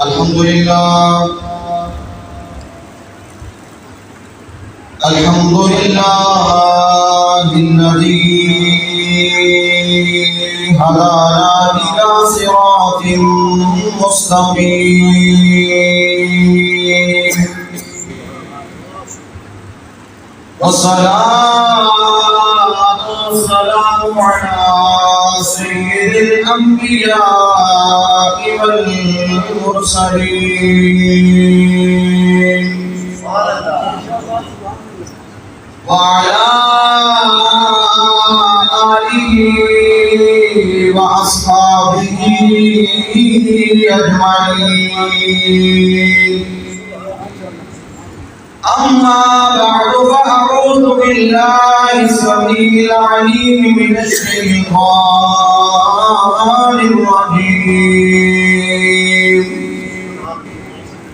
الحمد لله الذي هدانا إلى صراط مستقيم والصلاة والسلام على سيد الأنبياء والمرسلين وعلى آله وأصحابه أجمعين. أما بعد فأعوذ بالله السميع العليم من الشيطان الرجيم.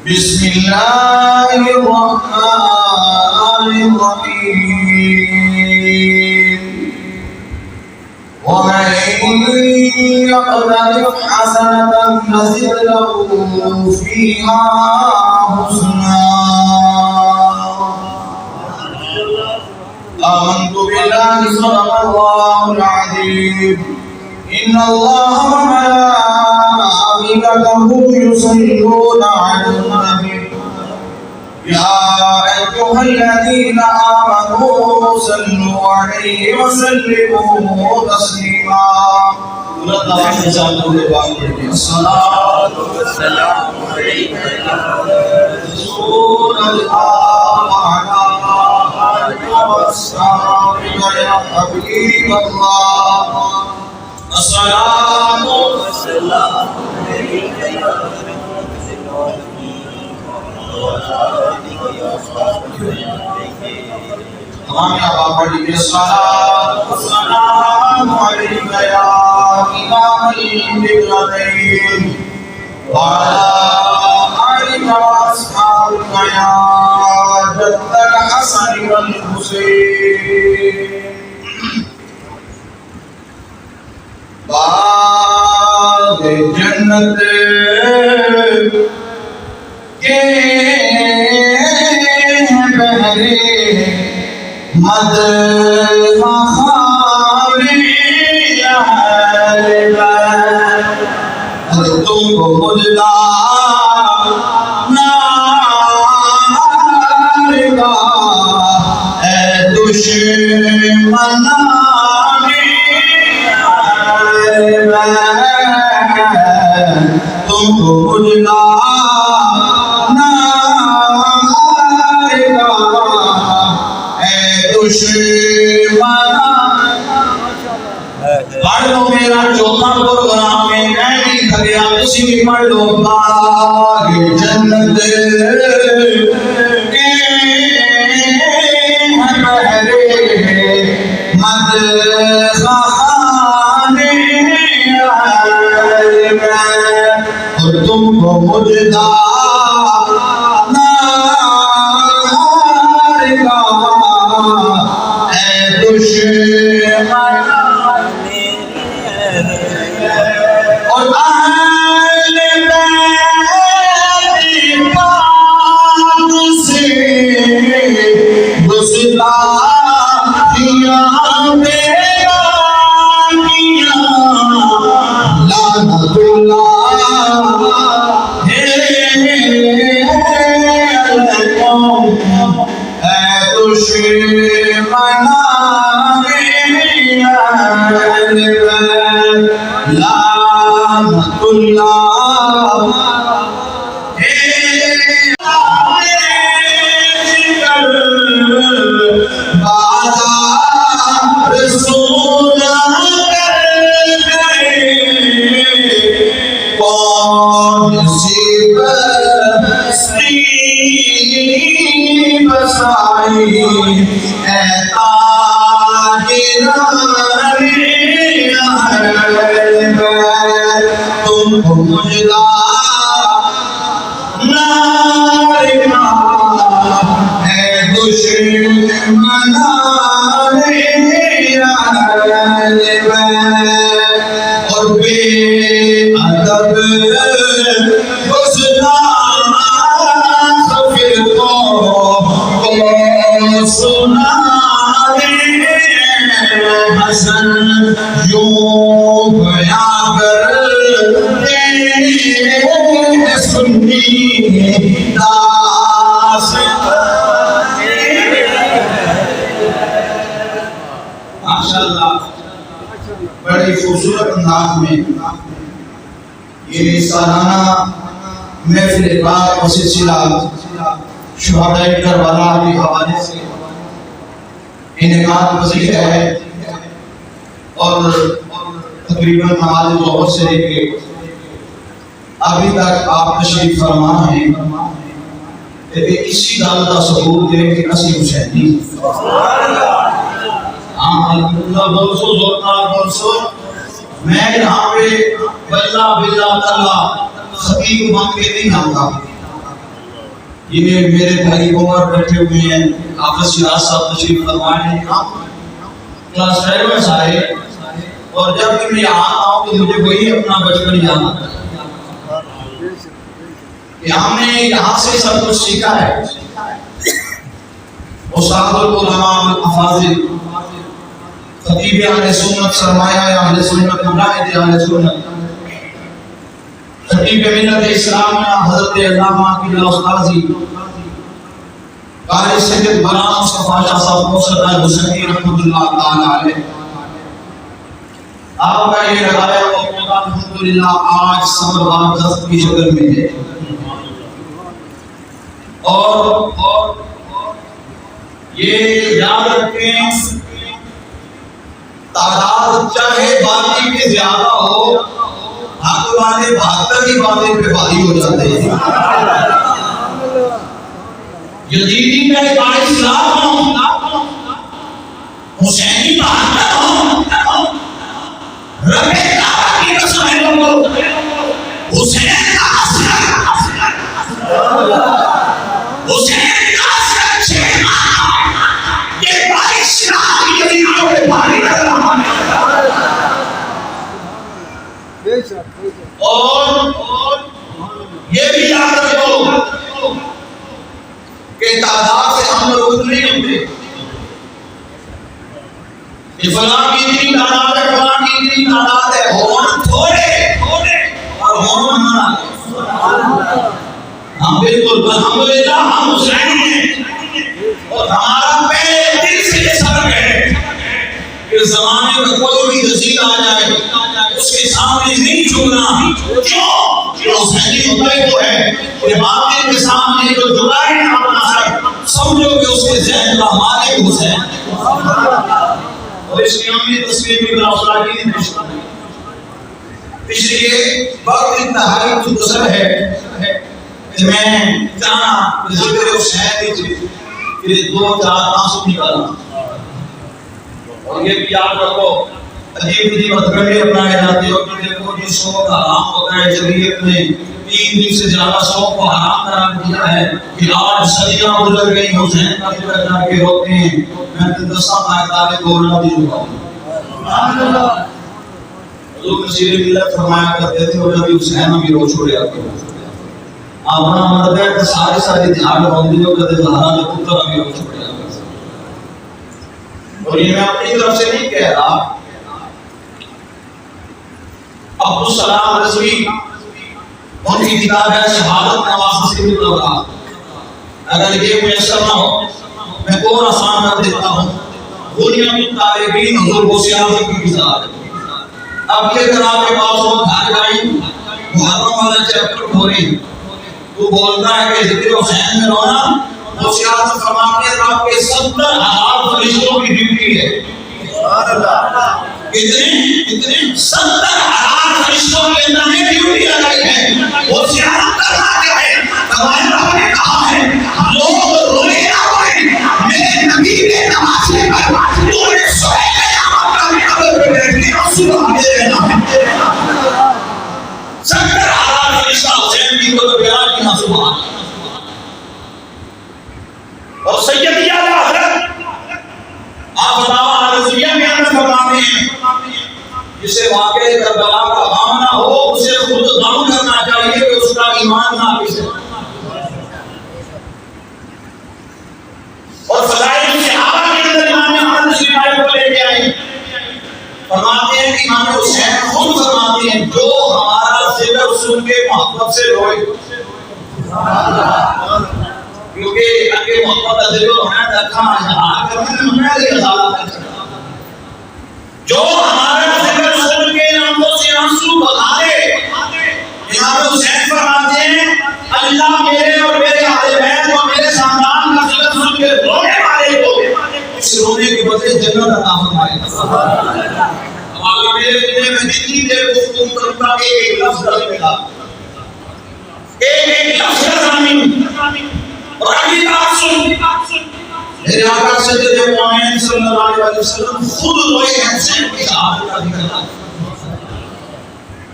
بسم الله الرحمن الرحيم. ومن يقترف حسنة نزد له فيها حسنا. آمنت بالله صدق الله العظيم. إن الله وملائكته يصلون على النبي يا أيها الذين آمنوا صلوا عليه وسلموا تسليما. الصلاة والسلام عليك يا رسول الله وعلى آلك وأصحابك يا حبيب الله. الصلاة والسلام عليك يا تمام آپ پڑھ لیجیے. الصلاة والسلام عليك يا إمام القبلتين وعلى آلك وأصحابك يا جد الحسن والحسين. باغ جنت کے بہرے مد مخابر تم کو مجدہ نارگا اے دشمنان تم کو مجدہ نارگا اے دشمنان. پڑھ لو میرا چوتھا پروگرام ہے، میں نہیں تھکیا، تسی بھی پڑھ لو. باغ جنت کے بہرے مد خانے اور تم کو مجدہ نارگا اے دشمنان. اور اہل بیت پاک سے گستاخیاں بیگانیاں لعنت اللہ علیکم اے دشمنان لعنت اللہ. رسول کون سی بستی بسائی اے تاجران تم کو مجدہ نارگا اے دشمنان اور بے ادب سنی ماشاءاللہ بڑی خوبصورت انداز میں یہ سالانہ محفل پاک و سلسلہ شہدائے کربلا کے حوالے سے انعقاد پذیر ہے اور تقریباً نماز ظہر سے لے کے ابھی تک آپ تشریف فرما ہیں کہ اسی گل کا ثبوت ہے کہ اسی حسینی بولسو زورتار بولسو میں یہاں پہ بلّہ بلّہ تعالیٰ خطیب بن کے نہیں آتا یہ میرے بھائی عمر بیٹھے ہوئے ہیں حافظ شیراز صاحب تشریف فرمائے ہیں کلاس 5 میں سارے اور جب بھی میں یہاں آؤں تو مجھے وہی اپنا بچپن یاد آتا ہے کہ ہم نے یہاں سے سب کچھ سیکھا ہے استاد العلماء الافاضل خطیب اہل سنت سرمایہ اہل سنت مجاہد اہل سنت خطیب ملت اسلام حضرت علامہ قبلہ استاذی قاری سید غلام مصطفیٰ شاہ صاحب موسد الحسینی رحمۃ اللہ تعالی علیہ آپ کا یہ لگایا وہ پودا الحمدللہ آج سمر بار دست کی شکل میں ہے اور یہ یاد رکھیں تعداد چاہے باقی کے زیادہ ہو حق والے 72 ہی باتیں پہ بھاری ہو جاتے ہیں یزیدی کا 22 لاکھ ہوں حسینی 72 ہوں رب کعبہ کی قسم ہے لوگوں حسین کا اثر حسین کا اثر یہ 22 لاکھ یزیدیوں پہ بھاری لگ رہا ہے اور یہ بھی یاد رکھو کہ تعداد سے ہم لوگ نہیں ہوتے کہ فلاں کی اتنی تعداد ہے فلاں کی اتنی تعداد ہے ہون تھوڑے اور ہون نہ ہم بالکل الحمدللہ ہم حسین ہیں اور ہمارا پہلے دل سے یہ سبق ہے کہ زمانے میں کوئی بھی رسید آ جائے اس کے سامنے نہیں جھکنا کیوں کہ حسینی ہوتا ہے وہ ہے کہ باطل کے سامنے جو جھکائے نہ اپنا سر سمجھو کہ اس کے ذہن کا مالک حسین اور اس کی امی تصویر بھی بلا اصلاح کی نہیں اس لیے وقت انتہائی مختصر ہے کہ میں جانا ذکر حسین کی پھر 2-4 آنسو نکالنا اور یہ بھی یاد رکھو عجیب ہتھکنڈے اپنائے جاتے ہو کہ دیکھو جس شوق حرام ہوتا ہے شریعت نے 3 دن سے زیادہ شوق کو حرام قرار دیا ہے کہ آج صدیاں گزر گئی حسین کا ذکر کر کے روتے ہیں میں تو 10 آیتیں بولنا بھی چاہوں حضور نصیر ملت فرمایا کرتے تھے اور جب حسین بھی رو چھوڑے آتے ہیں اپنا مرد ہے تو سارے دھیان ہوندی ہو کدے زہرا نے پتر بھی رو چھوڑے آتے اور یہ میں اپنی طرف سے نہیں کہہ رہا عبدالسلام رضوی ان کی کتاب ہے شہادت نواز سے بھی لگا اگر یہ میسر نہ ہو میں اور آسان کر دیتا ہوں دنیا کی طالبین حضور غوثیاعظم کی کتاب اب یہ اگر آپ کے پاس وہ گھر گئی محرم والا چیپٹر کھولیں تو بولتا ہے کہ ذکر حسین میں رونا غوثیاعظم فرماتے ہیں آپ کے 70,000 فرشتوں کی ڈیوٹی ہے کتنے 70,000 فرشتوں کے اندر میں ڈیوٹی لگائی ہے وہ زیارت کرنا کیا ہے ہمارے رب نے کہا ہے لوگ روئے نہ ہوئے میرے نبی نے نمازیں پر تو نے سوئے قیامت کا قبر پہ بیٹھنے اور صبح دے رہنا ہے 70,000 فرشتہ حسین کی کو بیان کی صبح اور سیدی اعلی حضرت آپ بتاؤ عرضیہ میں اندر فرماتے ہیں جسے واقعہ کربلا کا غم نہ ہو اسے خود غم کرنا چاہیے کہ اس کا ایمان نہ کسے اور فضائل صحابہ کے اندر امام احمد شیعہ کو لے کے آئے فرماتے ہیں کہ امام حسین خود فرماتے ہیں جو ہمارا ذکر سن کے محبت سے روئے، کیونکہ اگر محبت کا ذکر ہونا تھا جہاں کرنے میں نے ازالہ کرنا، جو ہمارا ذکر سن کے آنکھوں سے آنسو بہائے، امام حسین فرماتے ہیں اللہ میرے اور میرے اہل بیت اور میرے خاندان کا ذکر سن کے رونے والے کو اس رونے کے بدلے جنت عطا فرمائے۔ اب آگے میرے دل میں جتنی دیر گفتگو کروں گا ایک لفظ نہیں ملا، ایک لفظ نہیں، اور اگلی بات سن، میرے آقا سید کونین صلی اللہ علیہ وسلم خود روئے ہیں حسین کی شہادت کا ذکر کرتا۔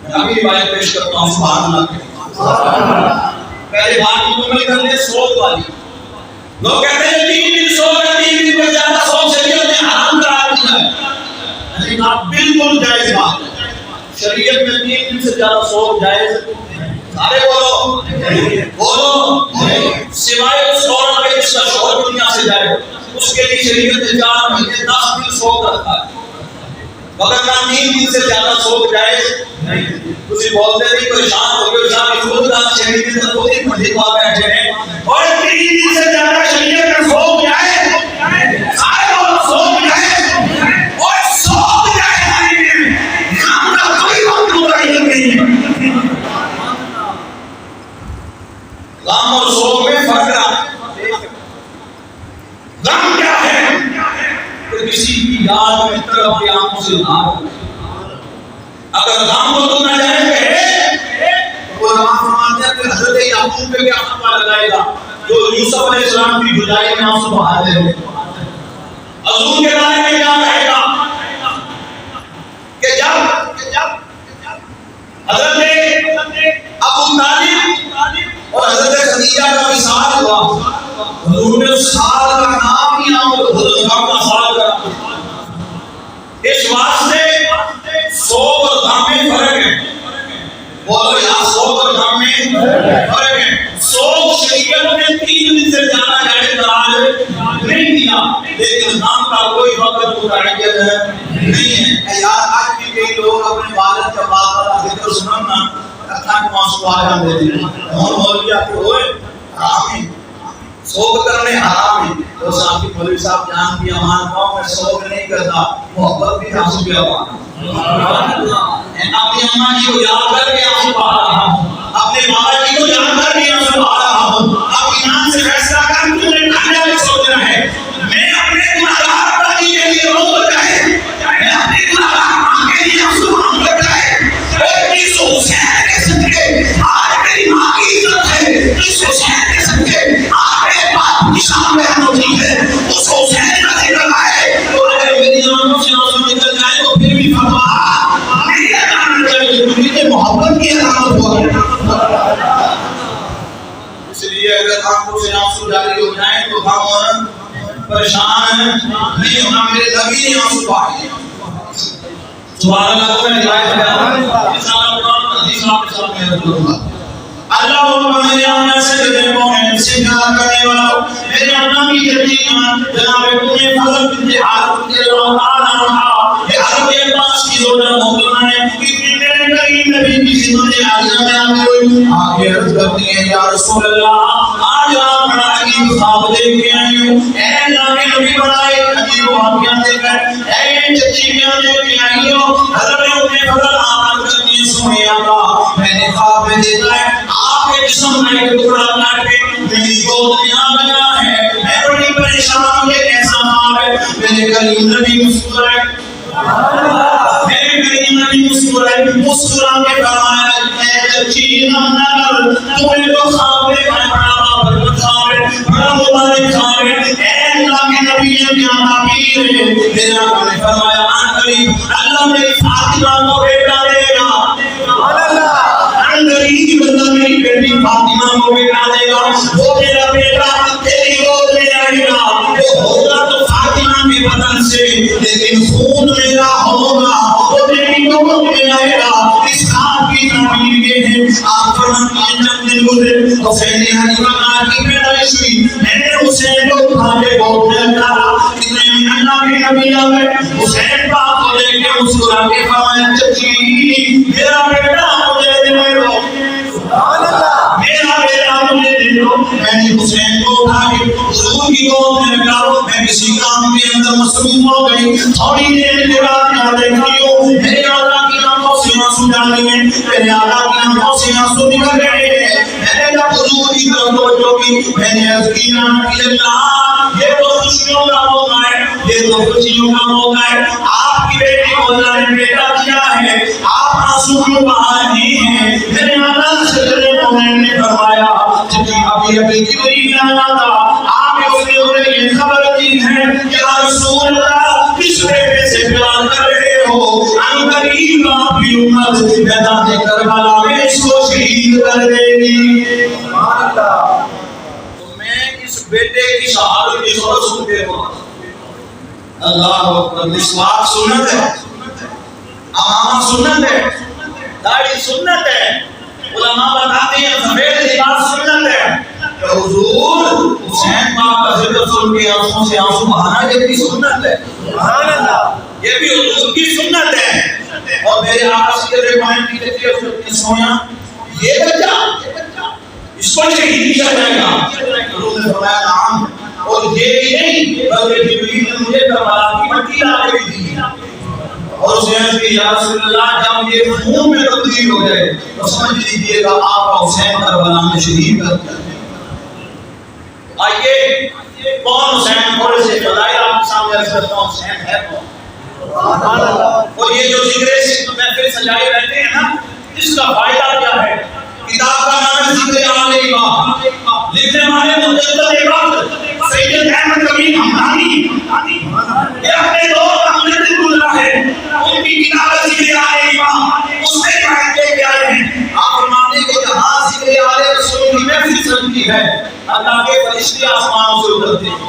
میں ابھی روایت پیش کرتا ہوں، سبحان اللہ۔ پہلے بات مکمل کر لیں سوگ والی۔ لوگ کہتے ہیں 3 دن سوگ ہے، 3 دن پر زیادہ سوگ شریعت نے حرام قرار دیا ہے، لیکن آپ بالکل جائز بات ہے، شریعت میں 3 دن سے زیادہ سوگ جائز ہے۔ سارے بولو سوائے اس عورت کے جس کا شوہر دنیا سے جائے، اس کے لیے شریعت نے 4 مہینے 10 دن سوگ رکھا ہے، وگرنہ 3 دن سے زیادہ سوگ جائز نہیں۔ کچھ بولتے نہیں، پریشان ہو گئے، شاہ کی خود کا شریعت میں خود ہی پڑھی بات بیٹھے ہیں، اور 3 دن سے زیادہ شریعت میں سوگ جائز، سارے بولو سوگ جائز، اور سوگ جائز نہیں ہے، ہم کا کوئی وقت متعین نہیں ہے۔ غم اور سوگ میں فرق ہے۔ غم کیا ہے؟ کہ کسی کی یاد میں طرف کی آنکھوں سے نہ، اگر غم کو تو نہ جائے ہے تو علماء فرماتے ہیں کہ حضرت یعقوب پہ کیا فتویٰ لگائے گا جو یوسف علیہ السلام کی جدائی میں آنسو بہا رہے ہو، حضور کے بارے میں کیا کہے گا کہ جب حضرت ابو طالب اور حضرت خدیجہ کا وصال ہوا، حضور نے سال کا نام ہی حضرت کا سال کرا۔ اس واسطے سوگ اور غم میں فرق ہے، بولو یہاں سوگ اور غم میں فرق ہے۔ سوگ شریعت نے 3 دن سے زیادہ جائز قرار نہیں دیا، لیکن غم کا کوئی وقت متعین نہیں ہے۔ یار آج بھی کئی لوگ اپنے والد کا بات کا ذکر سننا اکھان کو آنسو آ جاتے ہیں، اور مولوی آپ کو ہوئے حرام ہے، سوگ کرنے حرام ہے۔ تو صاحب مولوی صاحب جان بھی امان پاؤں میں سوگ نہیں کرتا، محبت بھی آنسو پہ آوانا، اپنی اماں جی کو یاد کر کے آنسو بہا رہا ہوں، اپنے بابا جی کو یاد کر کے آنسو بہا رہا ہوں۔ اب ایمان سے فیصلہ کر تمہیں کھانے میں سوچنا ہے، میں اپنے گناہگار پاکی کے لیے رو بچائے، میں اپنے گناہگار ماں کے لیے آنسو ہم بچائے، اور اس حسین کے صدقے آج میری ماں کی عزت ہے، اس حسین کے صدقے آج میرے باپ کی شان میں ہوتی ہے، اس حسین کا ذکر آئے تو اگر میری آنکھوں سے آنسو نکل جائے تو پھر بھی فرما نہیں جانا چاہیے، کیونکہ محبت کی علامت ہوا۔ اس لیے اگر آنکھوں سے آنسو جاری ہو جائیں تو غم پریشان نہیں ہونا، میرے نبی نے آنسو بہائے۔ سبحان اللہ کو میں روایت بیان رسالہ قرآن حدیث آپ کے سامنے رکھ دوں گا۔ اللہ میرے آمنہ سے جدے مومن سے پیار کرنے والا، میرے آمنہ کی یقین جناب تمہیں فضل بنت حارث رضی اللہ تعالیٰ عنہ یہ حضرت عباس کی زوجہ محترمہ نے اتنی میرے کریم نبی کی خدمت عالیہ میں آگے ہوئی، آگے عرض کرتی ہیں یا رسول اللہ آج آپ بڑا عجیب خواب دیکھ کے آئی ہوں، اے اللہ کے نبی بڑا ایک عجیب واقعہ دیکھ کر اے چچی کیا دیکھ کے آئی ہو، حضرت ابن فضل آمد کرتی ہیں سنے اللہ میں نے خواب میں دیکھا ہے آپ کے جسم میں ایک ٹکڑا کاٹ کے میری گود میں آ گیا ہے، میں بڑی پریشان ہوں یہ کیسا خواب ہے۔ میرے کریم نبی مسکرائے، میرے کریم نبی مسکرائے، مسکرا کے فرمایا اے چچی غم نہ کر، تمہیں تو خواب دیکھا ہے بڑا برکت خواب ہے، بڑا مبارک خواب ہے، اے اللہ کے نبی یہ کیا تعبیر ہے۔ میرے آقا نے فرمایا عن قریب اللہ میری فاطمہ کو بیٹا دے گا، غریب بندہ میری بیٹی فاطمہ کو بیٹا دے گا، وہ میرا بیٹا تیری گود میں آئے گا، وہ ہوگا تو فاطمہ کے بدن سے لیکن خون میرا ہوگا، وہ میری گود میں آئے گا۔ اس خواب کی تعبیر یہ ہے آپ فرماتے ہیں جب دن گزرے حسین حنیفہ کی پیدائش ہوئی، میں نے حسین کو اٹھا کے گود میں ڈالا، اتنے میں اللہ نبی آئے حسین پاک کو دیکھ کے مسکرا کے فرمایا چچی میرا بیٹا مجھے دے دو میرا بیٹا مجھے دے دو. میں نے حسین کو اٹھا کے حضور کی گود میں رکھا. میں کسی کام کے اندر مصروف ہو گئی. تھوڑی دیر کے بعد یہاں دیکھتی ہوں میرے آقا کی آنکھوں سے آنسو ڈالے ہیں. میرے آقا کی آنکھوں سے آنسو نکل رہے ہیں. میں نے جب حضور کی طرف توجہ کی میں نے عرض کی اللہ یہ تو خوشیوں کا موقع ہے یہ تو خوشیوں کا موقع ہے. آپ کی بیٹی کو اللہ نے بیٹا دیا ہے آپ آنسو کیوں بہا رہی ہیں. میرے آقا صدر مومن نے فرمایا جبکہ ابھی ابھی جبریل آیا تھا آپ نے اس نے یہ خبر دی ہے کہ یا رسول اللہ کس بیٹے سے پیار کر رہے ہو. ان قریب آپ کی امت میدان کربلا میں اس کو شہید کر دے گی. سبحان اللہ. تو میں اس بیٹے کی شہادت کی خبر سنتے ہوں. اللہ اکبر. مسواک سنت ہے امامت سنت ہے داڑھی سنت ہے. علماء بتاتے ہیں سفید لباس سنت ہے. حضور حسین پاک کا ذکر سن کے آنسوں سے آنسو بہانا یہ بھی سنت ہے. سبحان اللہ. یہ بھی حضور کی سنت ہے. اور میرے آقا صدر مومن کی طرف سے سویا یہ بچہ اس کو شہید کیا جائے گا. حضور نے فرمایا نعم. اور یہ بھی نہیں بلکہ جبریل نے مجھے کربلا کی مٹی لا کے دی اور اسے عرض کی یا رسول اللہ جب یہ خون میں تبدیل ہو جائے تو سمجھ لیجیے گا آپ کا حسین کربلا میں شہید کر دیا. آئیے کون حسین تھوڑے سے فضائل آپ کے سامنے عرض کرتا ہوں. حسین ہے کون؟ اور یہ جو ذکر محفل سجائے رہتے ہیں نا اس کا فائدہ کیا ہے؟ کتاب کا نام ہے ذکر آل امام. لکھنے والے مجدد وقت سید احمد کبیر حمدانی یہ اپنے دور کا مجدد گزرا ہے. ان کی کتاب ذکر آل امام اس میں قائد لے کے آئے ہیں. آپ فرماتے ہیں کہ جہاں ذکر آل رسول کی محفل سجتی ہے اللہ کے فرشتے آسمانوں سے اترتے ہیں.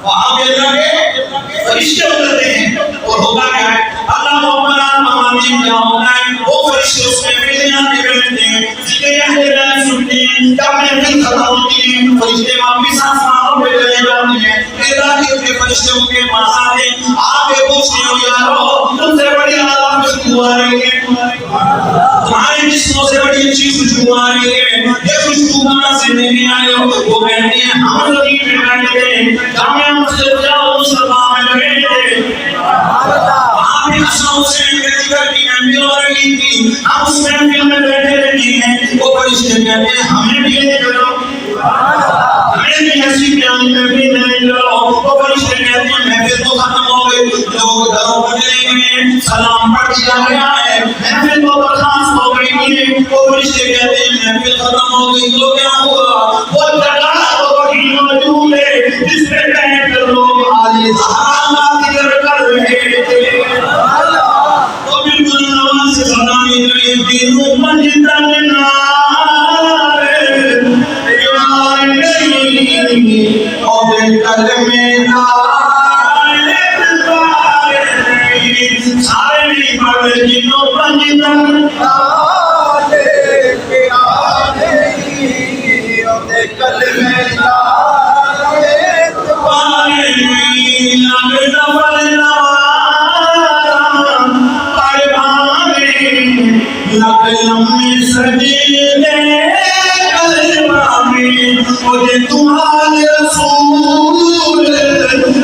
وہاں پہ اللہ کے فرشتے اترتے ہیں. اور ہوتا کیا ہے اللہ محمد مہمانی کیا ہوتا ہے وہ فرشتے اس میں ملنے آتے بیٹھتے ہیں ذکر اہل بیت سنتے ہیں. جب محفل ختم ہوتی ہے فرشتے واپس آسمانوں پہ چلے جاتے ہیں. اللہ کے فرشتے ان کے پاس آتے ہیں. آپ یہ پوچھتے ہو یارو تم سے بڑی آداب خوشبو آ رہی ہے تمہارے جسموں سے بڑی اچھی خوشبو آ رہی ہے یہ خوشبو کہاں سے نہیں آئے ہو. وہ کہتے ہیں ہم زمین میں بیٹھے تھے جامعہ مسجد جاؤ مصطفیٰ میں بیٹھے تھے وہاں پہ حسن حسین کے ذکر کی محفل ہو رہی تھی ہم اس محفل میں بیٹھے رہتے ہیں. وہ فرشتے کہتے ہیں ہمیں بھی لے چلو ہمیں بھی ایسی پیاری محفل لے چلو. وہ فرشتے کہتے ہیں محفل تو ختم ہو گئی لوگ گھروں پر چلے گئے سلام پڑھ دیا گیا ہے محفل تو برخاست ہو گئی ہے. وہ فرشتے کہتے ہیں محفل ختم ہو گئی تو کیا ہوا. وہ جگہ تو وہی موجود ہے جس پہ بیٹھ کر لوگ آل زہرا کا ذکر کر رہے تھے. تو بالکل نماز سے سلام لگے دینوں منجدہ نار یار نہیں اور کلمے دار سارے نہیں پڑھ جنوں منجدہ نار کے آنے اور کلمے دار پانے لگتا بلنا لمبے سجدے قلبہ میں مجھے تمہارے رسول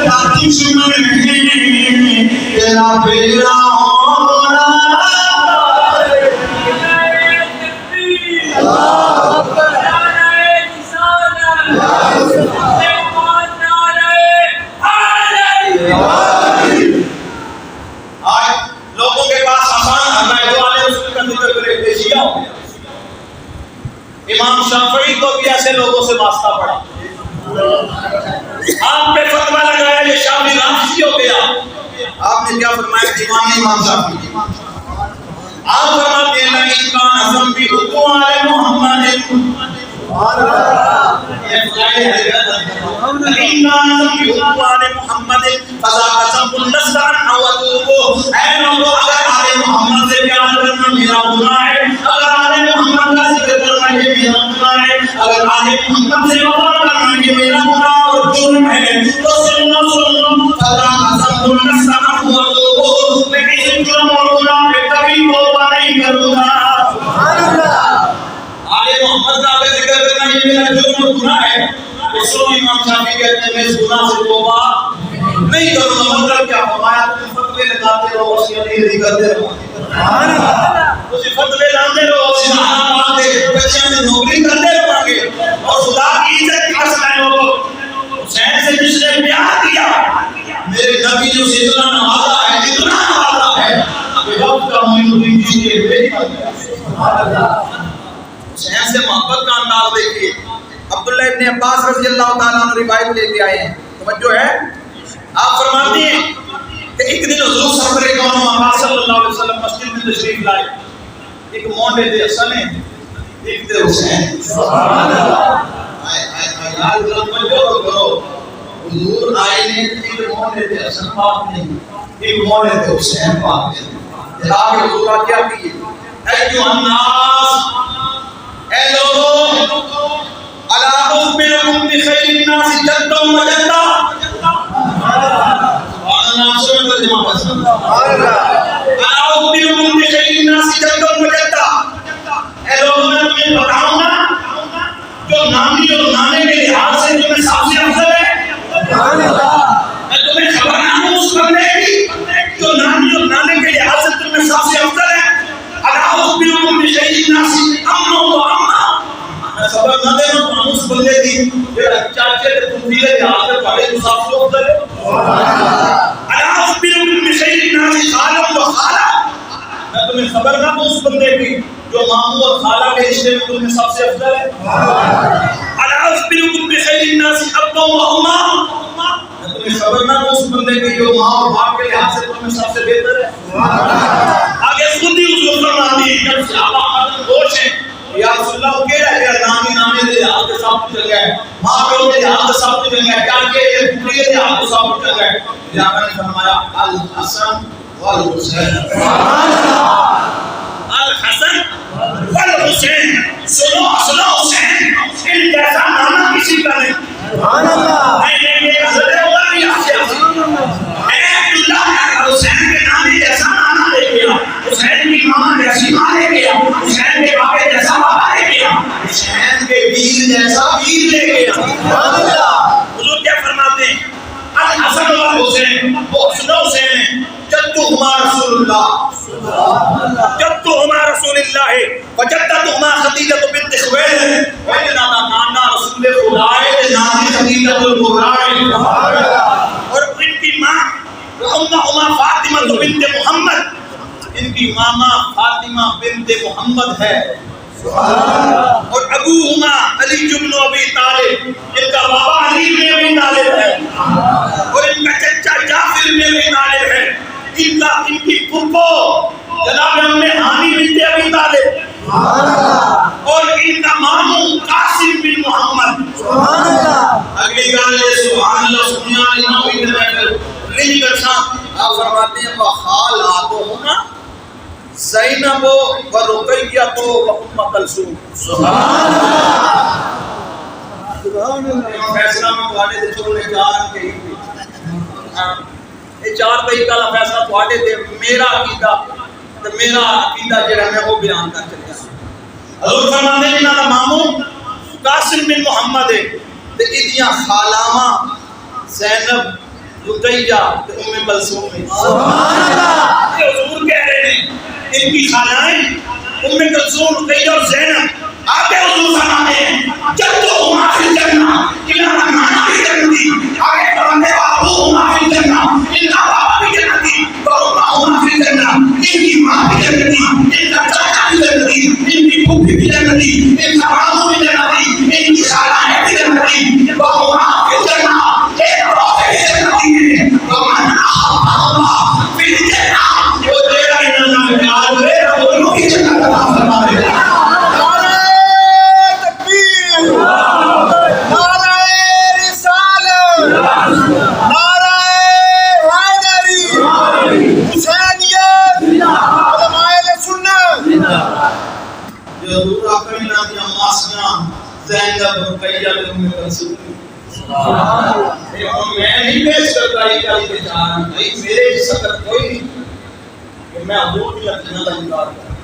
کا دشمن ہے تیرا بیڑا ہونا. لوگوں کے پاس آسان ہے جو والے رسول کا ذکر کرے پیشیاں ہو گیا. امام شافعی کو بھی ایسے لوگوں سے واسطہ پڑا. آپ نے فتویٰ لگایا یہ شافعی رافضی ہو گیا. آپ نے کیا فرمایا دیوان امام شافعی آپ فرماتے ہیں لئن کان اعظم بھی حقوق آل محمد یہ فضائل ہے لئن کان اعظم بھی حقوق آل محمد فذاک ذنب النصر او اتوب. اے لوگوں اگر آل محمد سے پیار کرنا میرا گناہ ہے اگر آل محمد کا ذکر کرنا یہ میرا گناہ فرمائے اگر آل محمد سے وفا کرنا یہ میرا گناہ اور جرم ہے تو سنو فلا قسم نستغفر اللہ میں کسی جرم اور گناہ پہ کبھی توبہ نہیں کروں گا. سبحان اللہ. آل محمد کا اگر ذکر کرنا یہ میرا جرم اور گناہ ہے تو سو امام شافعی کہتے ہیں میں اس گناہ سے توبہ نہیں کروں گا. مطلب کیا فرمایا تم فتوے لگاتے رہو وصیت کرتے رہو. سبحان اللہ. تم فتوے لاتے رہو سبحان اللہ. بچیاں نے نوکری کرتے رہو گے اور خدا کی عزت کی قسم ہو حسین سے جس نے پیار کیا میرے نبی جو سے اتنا نوازا ہے اتنا نوازا ہے کہ وقت کا معین الدین جس کے بیٹا گیا. سبحان اللہ. حسین سے محبت کا انداز دیکھیے. عبداللہ ابن عباس رضی اللہ تعالیٰ عنہ روایت لے کے آئے ہیں. توجہ ہے. آپ فرماتے ہیں کہ ایک دن حضور سرور کون محمد صلی اللہ علیہ وسلم مسجد میں تشریف لائے. ایک مونڈے تھے حسن ہیں ایک تھے حسین. سبحان اللہ. یار توجہ کرو. حضور آئے نے ایک مونڈے تھے حسن پاک نہیں ایک مونڈے تھے حسین پاک نہیں. آگے حضور کیا کیے ایو الناس اے لوگوں الا اخبركم بخير الناس جدا وجدا. سبحان اللہ. سبحان اللہ. سبحان اللہ. الا اخبركم بخير الناس جدا وجدا. اے لوگوں میں تمہیں بتاؤں گا جو نامی اور نانے کے لحاظ سے تمہیں سب سے افضل ہے. سبحان اللہ. میں تمہیں خبر دوں اس بندے کی جو نامی اور نانے کے لحاظ سے تمہیں سب سے افضل ہے. الا اخبركم بخير الناس امنا واما. خبر نہ دینا تو اس بندے کی جو چاچے کے تمبیلے کے ہاتھ میں پڑے تو سب سے افضل ہے. الا اخبركم بخير الناس خالا وخالا. میں تمہیں خبر نہ دوں اس بندے کی جو ماموں اور خالہ کے رشتے میں تمہیں سب سے افضل ہے. الا اخبركم بخير الناس ابا وامما. میں تمہیں خبر نہ دوں اس بندے کی جو ماں اور باپ کے لحاظ سے تمہیں سب سے بہتر ہے. آگے خود ہی حضور فرماتے ہیں جب صحابہ حضرت ہوش ہیں یا رسول اللہ کیڑا ہے نامی نامی دے ہاتھ سے سب کچھ چل گیا ہے ماں پیو دے ہاتھ سے سب کچھ چل گیا ہے کیا کہ یہ پوری دے ہاتھ سے سب کچھ چل گیا ہے. یا نے فرمایا الحسن والحسین. سبحان اللہ. الحسن والحسین. سنو حسین ان جیسا نام کسی کا نہیں. سبحان اللہ. یہ حضرت عمر بھی ایسے اے عبداللہ حسین کے نام جیسا نام لے گیا حسین کی ماں جیسی ماں لے گیا حسین کے باپ جیسا باپ لے گیا حسین کے ویر جیسا ویر لے گیا. سبحان اللہ. حضور کیا فرماتے ہیں الحسن والحسین وہ حسن و حسین ہیں جدہما رسول اللہ. سبحان اللہ. جدہما رسول اللہ وجدتہما خدیجہ بنت خویلد وجدنا نانا رسول خدا ہے نانی خدیجہ الکبریٰ. سبحان اللہ. اور ان کی ماں امہما فاطمہ بنت محمد ان کی ماما فاطمہ بنت محمد ہے. اور ابوہما علی بن ابی طالب ان کا بابا علی بن ابی طالب ہے اور ان کا چچا جعفر بن ابی طالب ہے. ان کی پھپھو جناب ام ہانی بنت ابی طالب اور ان کا ماموں قاسم بن محمد. سبحان اللہ. اگلی گال یہ سبحان اللہ سنیا امام ابن بیٹر رنگ کرسا آپ فرماتے ہیں وخالاتہما زینب و رقیہ و ام کلثوم. سبحان اللہ. سبحان اللہ. فیصلہ میں تواڈے تے چھوڑے چار کہی یہ چار طریقہ کا فیصلہ تواڈے تے میرا عقیدہ تے میرا عقیدہ جڑا میں وہ بیان کر چلیا. حضور فرماتے ہیں انہاں دا ماموں قاسم بن محمد ہے تے ایدیاں خالاواں زینب رقیہ تے ام کلثوم ہے. سبحان اللہ. یہ حضور کہہ رہے ہیں ان کی خالائیں ام کلثوم رقیہ اور زینب آگے حضور فرماتے ہیں جدہما فی الجنہ انہا فی الجنہ. آگے فرماتے ہیں ابوہما فی الجنہ ان کا بابا بھی جنتی وامہما فی الجنہ ان کی ماں بھی جنتی ان کا چچا بھی جنتی ان کی پھوپھی بھی جنتی ان کا ماموں بھی جنتی ان کی خالائیں بھی جنتی وامہما فی الجنہ ایک روح بھی جنتی ہے ومن احبہما فی الجنہ. وہ تیرا انہاں پیار کرے وہ انہوں کی جنت عطا فرمائے. زینب رقیہ ام کلثوم. میں نہیں پیش کرتا یہ کیا کہ جہاں نہیں میرے جیسا کر کوئی نہیں کہ میں حضور کی لکھنا کا انکار کرتا.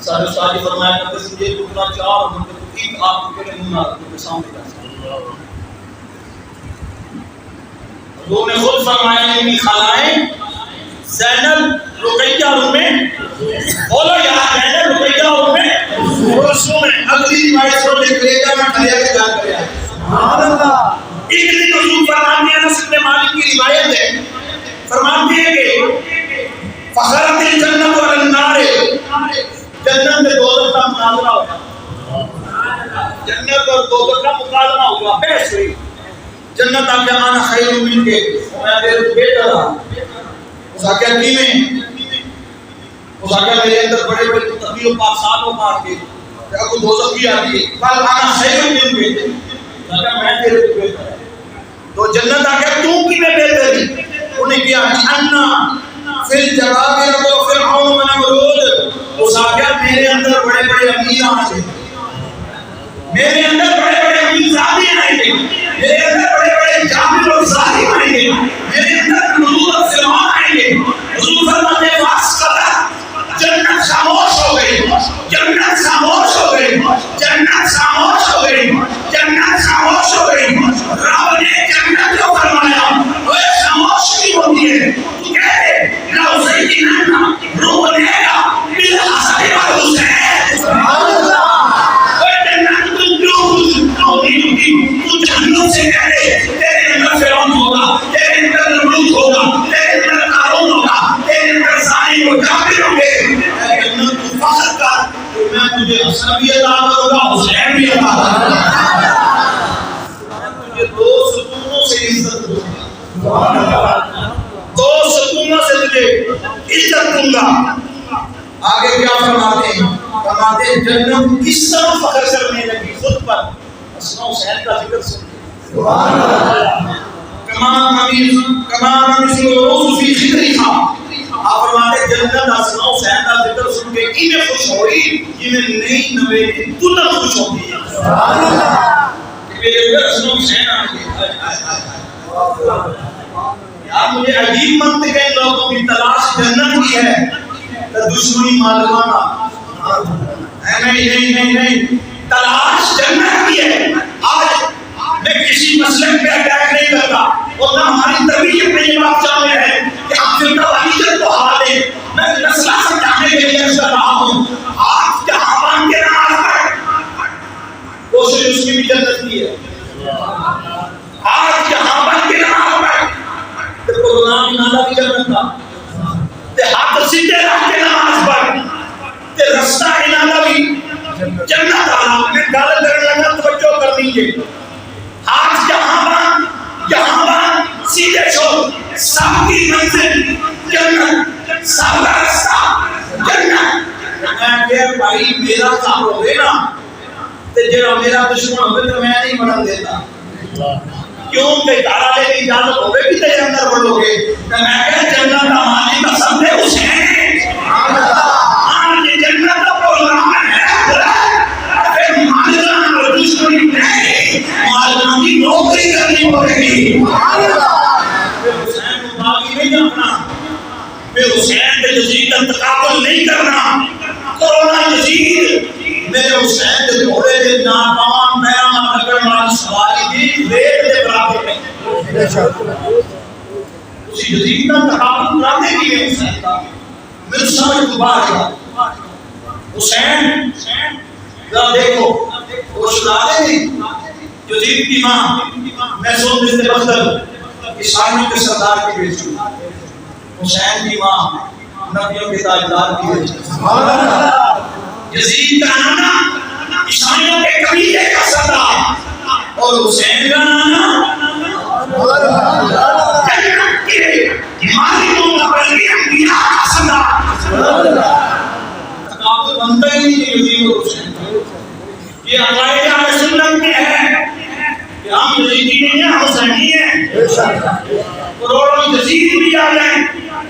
سارے ساری فرمایا کرتے ہیں یہ ٹکڑا چار منتقید آپ کے نمونہ کے سامنے جا سکتا. حضور نے خود فرمایا ان کی خالائیں زینب رقیہ ام بولو یار زینب رقیہ ام کلثوم ہے. اگلی روایت کو لے کر میں کھڑیا کے جان کریا سبحان اللہ. ایک دن حضور فرماتے ہیں انس بن مالک کی روایت ہے فرماتے ہیں کہ فخرت الجنت والنار جنت میں دوزخ کا مناظرہ ہوا. جنت اور دوزخ کا مقابلہ ہوا بحث ہوئی. جنت آ کے آنا خیر من کے میں تیرے کو بہتر رہا. اس آگے کی میں اس آگے میرے اندر بڑے بڑے تقدیر و پاکسات و پاک کے اگر دوزخ بھی آتی ہے قال آنا خیر من کے میں تیرے کو بہتر ہے. تو جنت آ کے تو کی میں بہتر ہی انہیں کیا انا فی الجواب تو فرعون من مرود. اس آگے میرے اندر بڑے بڑے امیر آئیں گے میرے اندر بڑے بڑے امیر زادی آئیں گے میرے اندر بڑے بڑے جابر اور ظاہر آئیں گے میرے اندر نزول اور فرعون آئیں گے. حضور فرماتے ہیں واسقط جنت خاموش ہو گئی جنت خاموش ہو گئی جنت خاموش ہو گئی جنت خاموش ہو گئی. رب نے جنت کو فرمایا وہ خاموش نہیں ہوتی ہے تو کہے لو سیدنا روح نے بالحسن والحسین سبحان اللہ. تو جہنم سے کہے تیرے اندر فرعون ہوگا تیرے اندر نمرود ہوگا تیرے اندر قارون ہوگا تیرے اندر ظالم و جابر ہوں گے. لیکن تو فخر کر میں تجھے حسن بھی عطا کروں گا حسین بھی عطا کروں گا. میں تجھے دو ستونوں سے عزت دوں گا دو ستونوں سے تجھے عزت دوں گا. آگے کیا فرماتے ہیں فرماتے ہیں جنت کس طرح فخر کرنے لگی خود پر حسن حسین کا ذکر سن سبحان اللہ. کمان مثل روز فی خدرها. آپ فرماتے ہیں جنت حسن حسین کا ذکر سن کے انہیں خوش ہوئی جنہیں نئی نوے کی دلہن خوش ہوتی ہے سبحان اللہ. میرے اندر حسن حسین آ گئے یار مجھے عجیب منطق ہے لوگوں کی تلاش جنت کی ہے دشمنی معلومانا نہیں تلاش جنت کی ہے. آج میں کسی مسلک پہ اٹیک نہیں کرتا اور نہ ہماری تربیت میں یہ بات شامل ہے کہ ہم فرقہ واحدیت کو ہرا دیں. میں مسئلہ سمجھانے کے لیے کر رہا ہوں. آپ جہاں بان کے نماز پڑھ کوشش اس کی بھی جنت کی ہے. آپ جہاں بان کے نماز پڑھ تو غلام نالا بھی جنت تھا ہاتھ سیدھے رکھ کے نماز پڑھ تے رستہ انالا بھی جنت آنا. میں گال کرنے لگا توجہ کر لیجیے. ہاتھ جہاں بان سیدھے چھوڑ سب کی منزل جنت سب کا رستہ جنت. میں کہ بھائی میرا کام ہوگے نا تے جڑا میرا دشمن ہوگے تو میں نہیں بڑھن دیتا کیوں کہ دارا لے کی اجازت ہوگے بھی تیرے اندر بڑھو گے. میں کہ جنت ہماری قسم ہے حسین سبحان اللہ. آج جنت کا پروگرام ہے پھر مالکان اور دشمنی نہیں مالکان کی نوکری کرنی پڑے گی سبحان اللہ. پھر حسین کو باقی نہیں رکھنا پھر حسین کے یزید کا تقابل نہیں کرنا. کرونا یزید میرے حسین کے گھوڑے کے ناپان پیران لگن والی سواری بھی ریت کے برابر نہیں. اسی یزید کا تقابل کرانے کے لیے حسین کا میرے سمجھ کو باہر گیا. حسین ذرا دیکھو وہ شہادت نہیں یزید کی ماں محسوم بنت بختر عیسائیوں کے سردار کی بیٹی حسین کی ماں نبیوں کے تاجدار کی بیٹی سبحان اللہ. یزید کا نانا عیسائیوں کے قبیلے کا سردار اور حسین کا نانا جنت کے مالکوں کا بلکہ انبیاء کا سردار. تقابل بنتا ہی نہیں یزید اور حسین. یہ عقائد اہل سنت میں ہے کہ ہم یزیدی نہیں ہیں حسینی ہیں. کروڑوں یزید بھی آ جائیں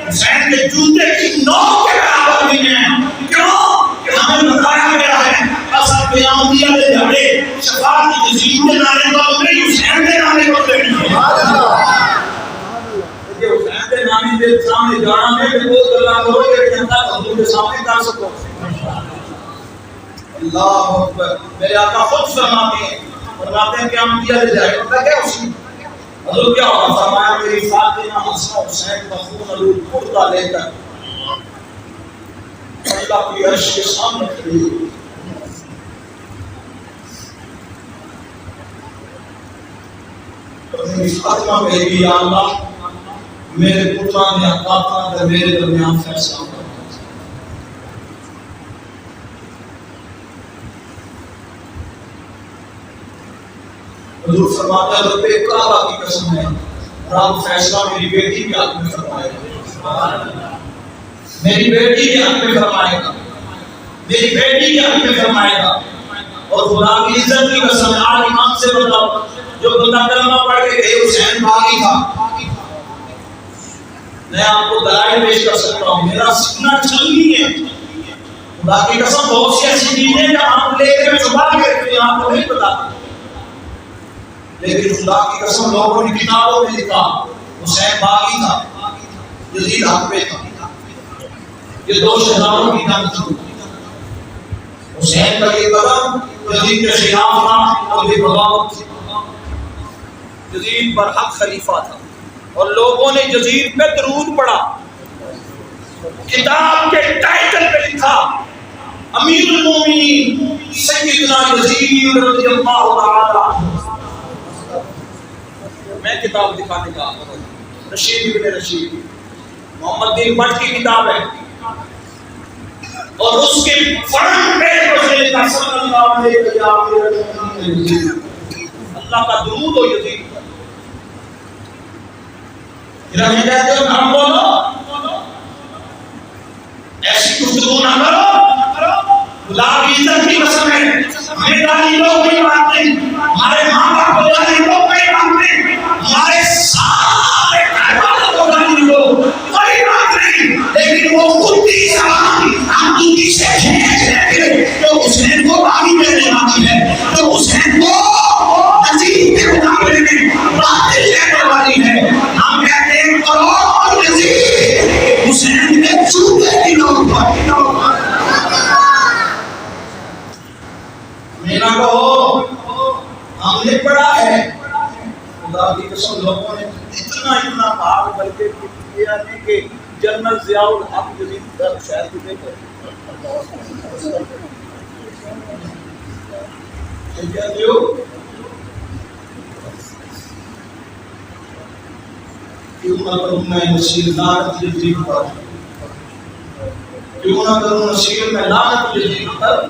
حسین کے جوتے کی نوک کے برابر بھی ہیں. کیوں کہ ہمیں بتایا گیا ہے اصل قیامتیہ کے سامنے جانا میں کہ وہ اللہ کرو کہ جنتا حضور کے سامنے کر سکو. اللہ اکبر. میرے آقا خود فرماتے ہیں کہ ہم دیا لے جائے ہوتا کیا اسی حضور کیا ہوگا؟ فرمایا میری فاطمہ حسن حسین کا خون علود پڑتا لے کر اللہ کی عرش کے سامنے کھڑی ہوئی. میری فاطمہ کہے گی یا اللہ میرے پتران نے اقاطہ در میرے درمیان فیصلہ کر. حضور فرماتا ہے رب کعبہ کی قسم ہے رب فیصلہ میری بیٹی کے حق میں فرمائے گا. میری بیٹی کے حق میں فرمائے گا. میری بیٹی کے حق میں فرمائے گا. اور خدا کی عزت کی قسم ہے آج امام سے بتاؤ جو بندہ کلمہ پڑھ کے کہے حسین باغی تھا. میں آپ کو دلائل پیش کر سکتا ہوں میرا سینہ چھلنی ہے. خدا کی قسم بہت سی ایسی چیزیں جو آپ لے کے چھپا کے رکھتے ہیں آپ کو نہیں پتا. لیکن خدا کی قسم لوگوں نے کتابوں میں لکھا حسین باغی تھا یزید حق پہ تھا. یہ دو شہزادوں کی جنگ تھی. حسین کا یہ قدم یزید کے خلاف تھا اور یہ بغاوت تھی. یزید برحق خلیفہ تھا اور لوگوں نے یزید پہ درود پڑھا. کتاب کے ٹائٹل پہ لکھا امیر المومنین سیدنا یزید رضی اللہ تعالی عنہ. میں کتاب دکھانے کا رشید ابن رشید محمد دین بٹ کی کتاب ہے اور اس کے فرنٹ پیج پر سے لکھا صلی اللہ علیہ وسلم اللہ کا درود ہو یزید پر. میں کہتے ہو نام بولو ایسی گفتگو نہ کرو. خدا کی عزت کی قسم ہے ہمیں گالی لوگ نہیں مانتے. ہمارے ماں باپ کو گالی لوگ نہیں مانتے. ہمارے سارے کائنات کو گالی لوگ کوئی بات نہیں. لیکن وہ کتی زبان ہم کتی سے کھینچ لیتے جو حسین کو باغی کہنے والی ہے جو حسین کو عزیز کے مقابلے میں باطل لینے والی ہے. ہم کہتے ہیں کرو عزیز حسین کے چوبے کی لوگ پر میرا کہو ہم نے پڑھا ہے. خدا کی قسم لوگوں نے اتنا بھاگ بلکہ کیا نہیں کہ جنرل ضیاء الحق یزید کا شہر کی دیکھو کیا دیو کیوں نہ کروں میں نصیر لعنت یزید پر. کیوں نہ کروں نصیر میں لعنت یزید پر.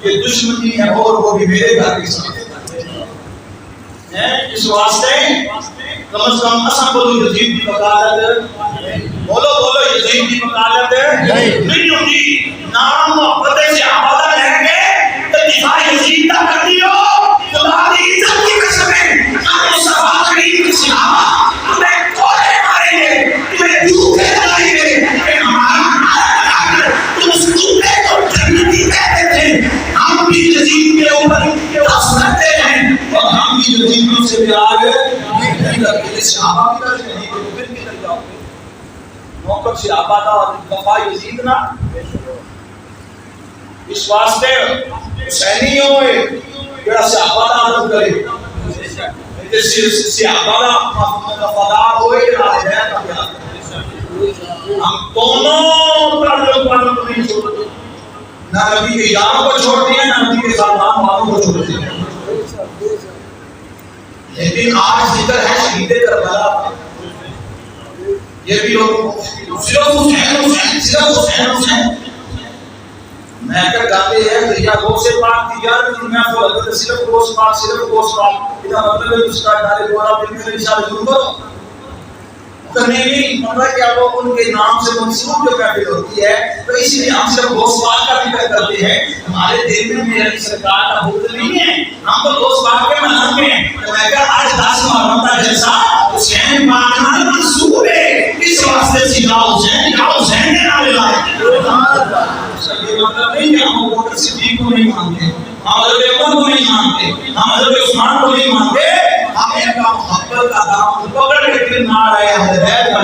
یہ دشمنی ہے اور وہ بھی میرے گھر کے ساتھ ہے. اس واسطے کم از کم اساں بولو یزید کی وکالت بولو یزید کی وکالت نہیں ہوتی. نام محبت سے آبادہ رہ گئے تو دفاع یزید کا کر دیو. خدا کی عزت کی قسم ہے ہم مصطفیٰ کریم کی صحابہ تمہیں کوڑے ماریں گے تمہیں جوتے لگائیں گے کہ ہمارا تم اس جوتے کو جنتی کہتے تھے. ہم بھی یزید کے اوپر دس کرتے ہیں اور ہم بھی یزید سے بھی آگے نہیں کرتے. صحابہ کی طرف نہیں تو پھر کدھر جاؤ گے؟ موقف صحابہ کا اور دفاع یزید نہ. اس واسطے حسینی ہوئے جڑا صحابہ کا عدم کرے صحابہ کا وفادار ہوئے جڑا ہدایت کا بیان کرے. ہم دونوں تعلقات کو نہیں چھوڑتے. نہ نبی کے یاروں کو چھوڑتے ہیں نہ نبی کے خاندان والوں کو چھوڑتے ہیں. لیکن آج ذکر ہے شہید کربلا. یہ بھی لوگ صرف حسین میں اگر گاتے ہیں دریا گو سے پاک تجارت میں کو اگر صرف گوشت پاک ادھر مطلب ہے اس کا ادارے دوارا پھر میں اشارہ ضرور کرو کرنے نہیں مطلب کہ وہ ان کے نام سے منسوب جو کافی ہوتی ہے تو اسی لیے ہم صرف گوشت پاک کا ذکر کرتے ہیں. ہمارے دل میں میری سرکار کا حکم نہیں ہے. ہم تو گوشت پاک کے مناتے ہیں. تو میں کہا آج 10 محرم کا جلسہ حسین پاک کا منسوب ہے. اس واسطے سیدھا حسین کے نام لائے. یہ مطلب نہیں کہ ہم ابوبکر صدیق کو نہیں مانتے, ہم حضرت عمر کو نہیں مانتے, ہم حضرت عثمان کو نہیں مانتے. ہم ان کا محبت کا دامن پکڑ کے پھر نعرہ حیدر کا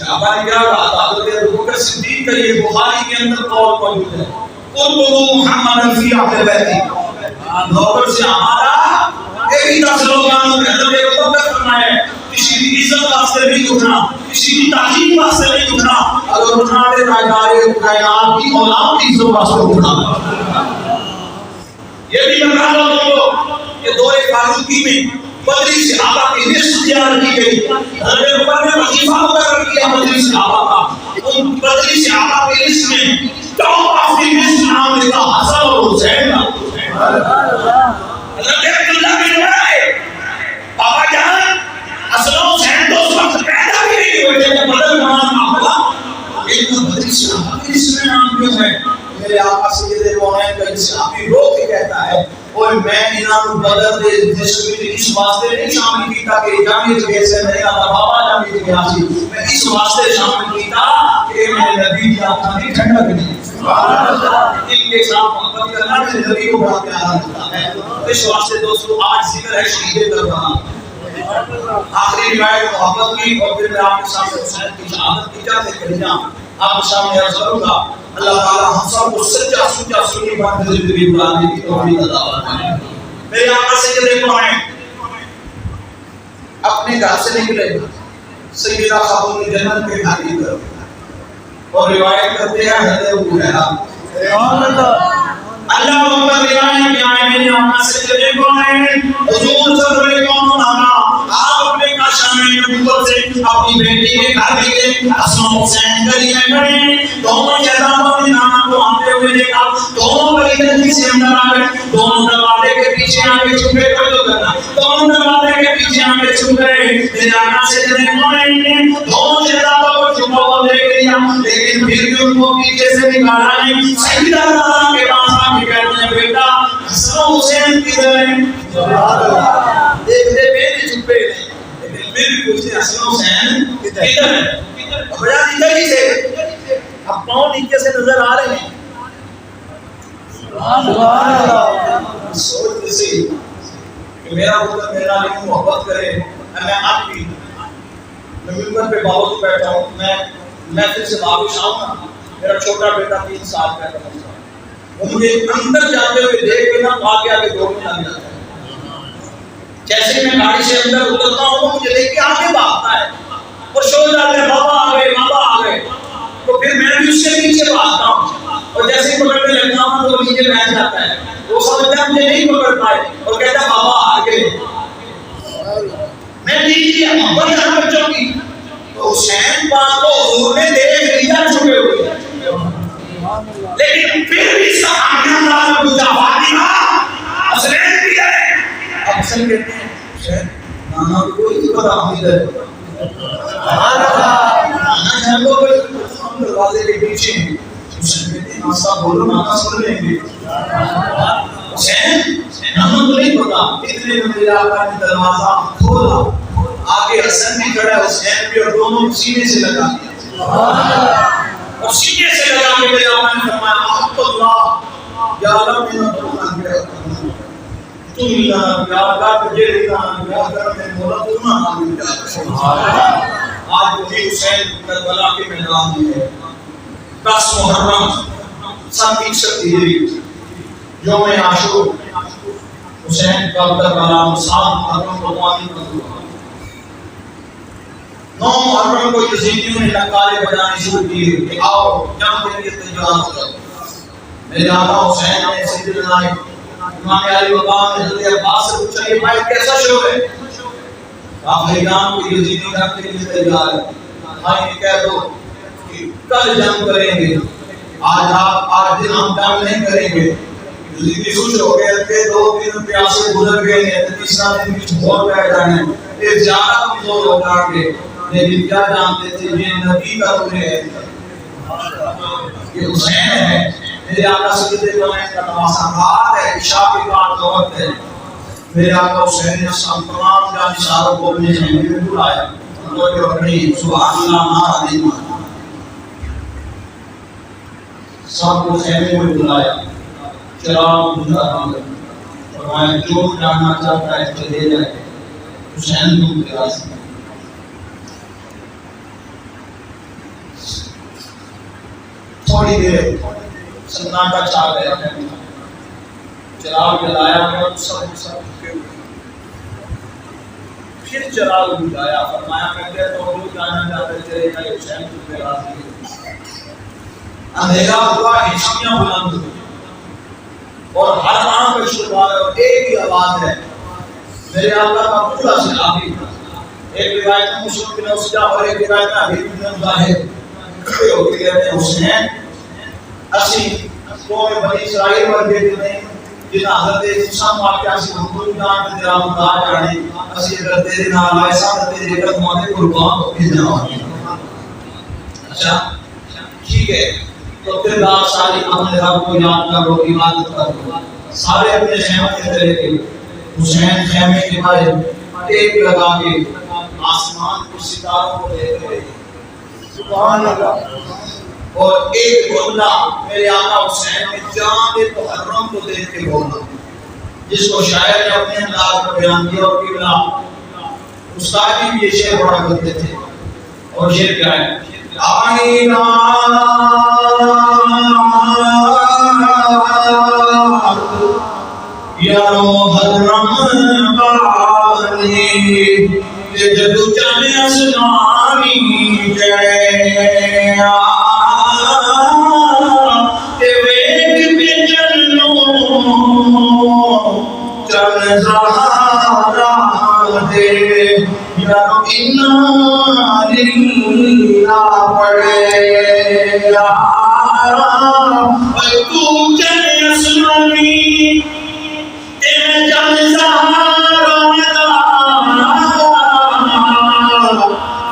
صحابہ نے کیا کہا تھا؟ حضرت ابوبکر صدیق کا یہ بخاری کے اندر قول موجود ہے، قربوا محمد فی اہل بیتی، نوکر سے ہمارا ایک ہی سلوگان ہے۔ حضرت ابوبکر فرمایا کسی کی عزت واسطے نہیں اٹھنا، کسی کی تعظیم واسطے نہیں اٹھنا، اگر اٹھنا ہے راجدار کائنات کی اولاد کی عزت واسطے اٹھنا۔ یہ بھی بتا دو تم لوگ کہ دور فاروقی میں بدری صحابہ کی لسٹ تیار کی گئی، حضرت عمر نے وظیفہ مقرر کیا بدری صحابہ کا، ان بدری صحابہ کی لسٹ میں ٹاپ آف دی لسٹ نام لکھا حسن اور حسین کا۔ حضرت عبداللہ بن عمر بابا جان حسن و حسین تو اس وقت پیدا بھی نہیں ہوئے تھے جب بدر نماز معاملہ، لیکن بدری صحابہ کی لسٹ میں نام کیوں ہے؟ میرے آقا سید کونین کا صحابی رو کے کہتا ہے اور میں انہوں بدر دے جسم اس واسطے نہیں شامل کیتا کہ جامع جگہ سے نہیں آتا بابا جامع جگہ سی، میں اس واسطے شامل کیتا کہ میرے نبی کی آنکھاں کی ٹھنڈک نہیں۔ ان کے ساتھ محبت کرنا میرے نبی کو بڑا پیارا لگتا ہے۔ اس واسطے دوستو آج ذکر ہے شہید کربلا، آخری روایت محبت کی، اور پھر میں آپ کے سامنے حسین کی شہادت کی جاتے کریاں آپ کے سامنے عرض کروں گا۔ اللہ تعالی ہم سب کو سچا سچا سنی بات زندگی گزارنے کی توفیق عطا فرمائے۔ میرے آقا سید کونین اپنے گھر سے نکلے سیدہ خاتون جنت کے گھر کی طرف، اور روایت کرتے ہیں حضرت ابو ہریرہ اللہ اکبر، روایت کیا ہے میرے آقا سید کونین حضور صلی اللہ علیہ وسلم آپ اپنے کاشان نبوت سے اپنی بیٹی کے گھر گئے، حسن و حسین گلی میں کھڑے، دونوں شہزادوں کے نام کو آتے ہوئے دیکھا، دونوں بڑی جلدی سے اندر آ گئے، دونوں دروازے کے پیچھے آ کے چھپ گئے، کوئی تو کرنا، دونوں دروازے کے پیچھے آ کے چھپ گئے۔ میرے آقا سید کونین نے دونوں شہزادوں کو چھپا ہوا دیکھ لیا، لیکن پھر بھی ان کو پیچھے سے نکالا نہیں۔ سیدہ زہرا کے پاس آ کے کہتے ہیں بیٹا حسن و حسین کدھر ہیں؟ دیکھتے پہ چھپے نہیں، لیکن پھر بھی پوچھتے حسن و حسین کدھر ہیں؟ بڑا دیکھا ہی سے اب پاؤں نیچے سے نظر آ رہے ہیں۔ سوچ کسی کہ میرا پتر میرا لیکن محبت کرے، میں آپ بھی میں ممبر پہ باوجود بیٹھا ہوں، میں پھر سے واپس آؤں گا، میرا چھوٹا بیٹا 3 سال کا ہے، وہ مجھے اندر جاتے ہوئے دیکھ کے نا آگے آگے دوڑنے لگ جاتا ہے۔ جیسے میں گاڑی سے اندر اترتا ہوں وہ مجھے دیکھ کے آگے بھاگتا ہے اور شور ڈالتے ہیں بابا آ گئے بابا آ گئے، تو پھر میں بھی اس سے پیچھے بھاگتا ہوں اور جیسے ہی پکڑنے لگتا ہوں تو نیچے بیٹھ جاتا ہے، وہ سمجھتا ہے مجھے نہیں پکڑ پائے اور کہتا ہے بابا آ گئے۔ میں دیکھ لیا محبت یہاں بچوں کی، تو حسین پاک کو حضور نے دیکھ لیا چھپے ہوئے، لیکن پھر بھی صحابیوں کا کچھ فاطمہ حسین بھی ہے۔ اب حسین کہتے ہیں حسین نانا کوئی نہیں پتا ہم ادھر نانا جان کو کوئی ہم دروازے کے پیچھے ہیں۔ حسین کہتے ہیں ناسا بولو نانا سن لیں گے۔ حسین نانا کو نہیں پتا، اتنے میں میرے آقا نے دروازہ کھولا، آگے حسن بھی کھڑا ہے حسین بھی، اور دونوں سینے سے لگا دیا اور سینے سے لگا کے میرے آقا نے فرمایا احب اللہ یا اللہ میرا قرآن گیا تم اللہ پیار کر تجھے اللہ پیار کر میں مولا تمہا نام پیار۔ آج وہی حسین کربلا کے میدان میں ہے، 10 محرم سن 61 ہجری، یوم عاشور، حسین کا کربلا 7 محرم کو قومی مطلوب، 9 محرم کو یزیدیوں نے نقارے بجانے شروع کیے کہ آؤ جنگ کے لیے تیار ہو جاؤ۔ میرے آقا حسین نے سیدنا امام علی مقام نے حضرت عباس سے پوچھا یہ بھائی کیسا شور ہے؟ آپ حیران کو یزیدی جنگ کے لیے تیار ہے، بھائی نے کہہ دو کہ کل جنگ کریں گے، آج دن ہم جنگ نہیں کریں گے۔ یزیدی خوش ہو گئے کہ 2 دن پیاسے گزر گئے ہیں، تیسرا دن کچھ بہت بیٹھ جانے ہیں، پھر زیادہ کمزور ہو جائیں گے، لیکن کیا جانتے تھے یہ نبی کا روح ہے، یہ حسین ہے۔ میرے آقا سید کونین کا نواسہ رات ہے، عشاء کے بعد وقت ہے، میرے آقا حسین نے سب تمام جان اشاروں کو اپنے ذہن میں بلایا، وہ جو اپنی سبحان اللہ نعرہ نہیں مانا، سب کو خیمے میں بلایا، چراغ بجھا دیا، فرمایا جو جانا چاہتا ہے چلے جائے، حسین تم کے راستے تھوڑی دیر سناٹا چھا گیا، چراغ جلایا اور سب کے پھر چراغ بجھایا، فرمایا میں کہتا ہوں جو جانا چاہتے چلے جائے، حسین تم پہ راضی ہے۔ اندھیرا ہوا، ہچکیاں بلند ہوئی اور ہر آنکھ پہ شروع اور ایک ہی آواز ہے، میرے آقا کا پورا صحابی، ایک روایت میں مسلم بن عثمان اور ایک روایت میں حبیب بن ظاہر کہتے ہیں حسین اسی قوم بنی اسرائیل ورگے نہیں جنہاں حضرت موسیٰ واقعہ سے حکم جان تیرا مدار جانے اسی اگر تیرے نال ایسا تیرے قدموں کے قربان ہو کے جاؤں۔ اچھا ٹھیک ہے، تو پھر رات ساری اپنے رب کو یاد کرو، عبادت کرو، سارے اپنے خیمہ کے چلے گئے۔ حسین خیمے کے بارے ٹیپ لگا کے آسمان کو ستاروں کو دیکھ رہے، سبحان اللہ، اور ایک بندہ میرے آقا حسین میں چاند محرم کو دیکھ کے بولا، جس کو شاعر نے اپنے انداز میں بیان کیا، اور قبلہ استاد بھی یہ شعر بڑا کرتے تھے، اور شعر کیا ہے؟ آئینہ یا محرم بانی جدو چانے اسمانی جائے ویک کے چل زہارا دے یارو انا للہ پڑے تو چلے اسمانی چل زہارا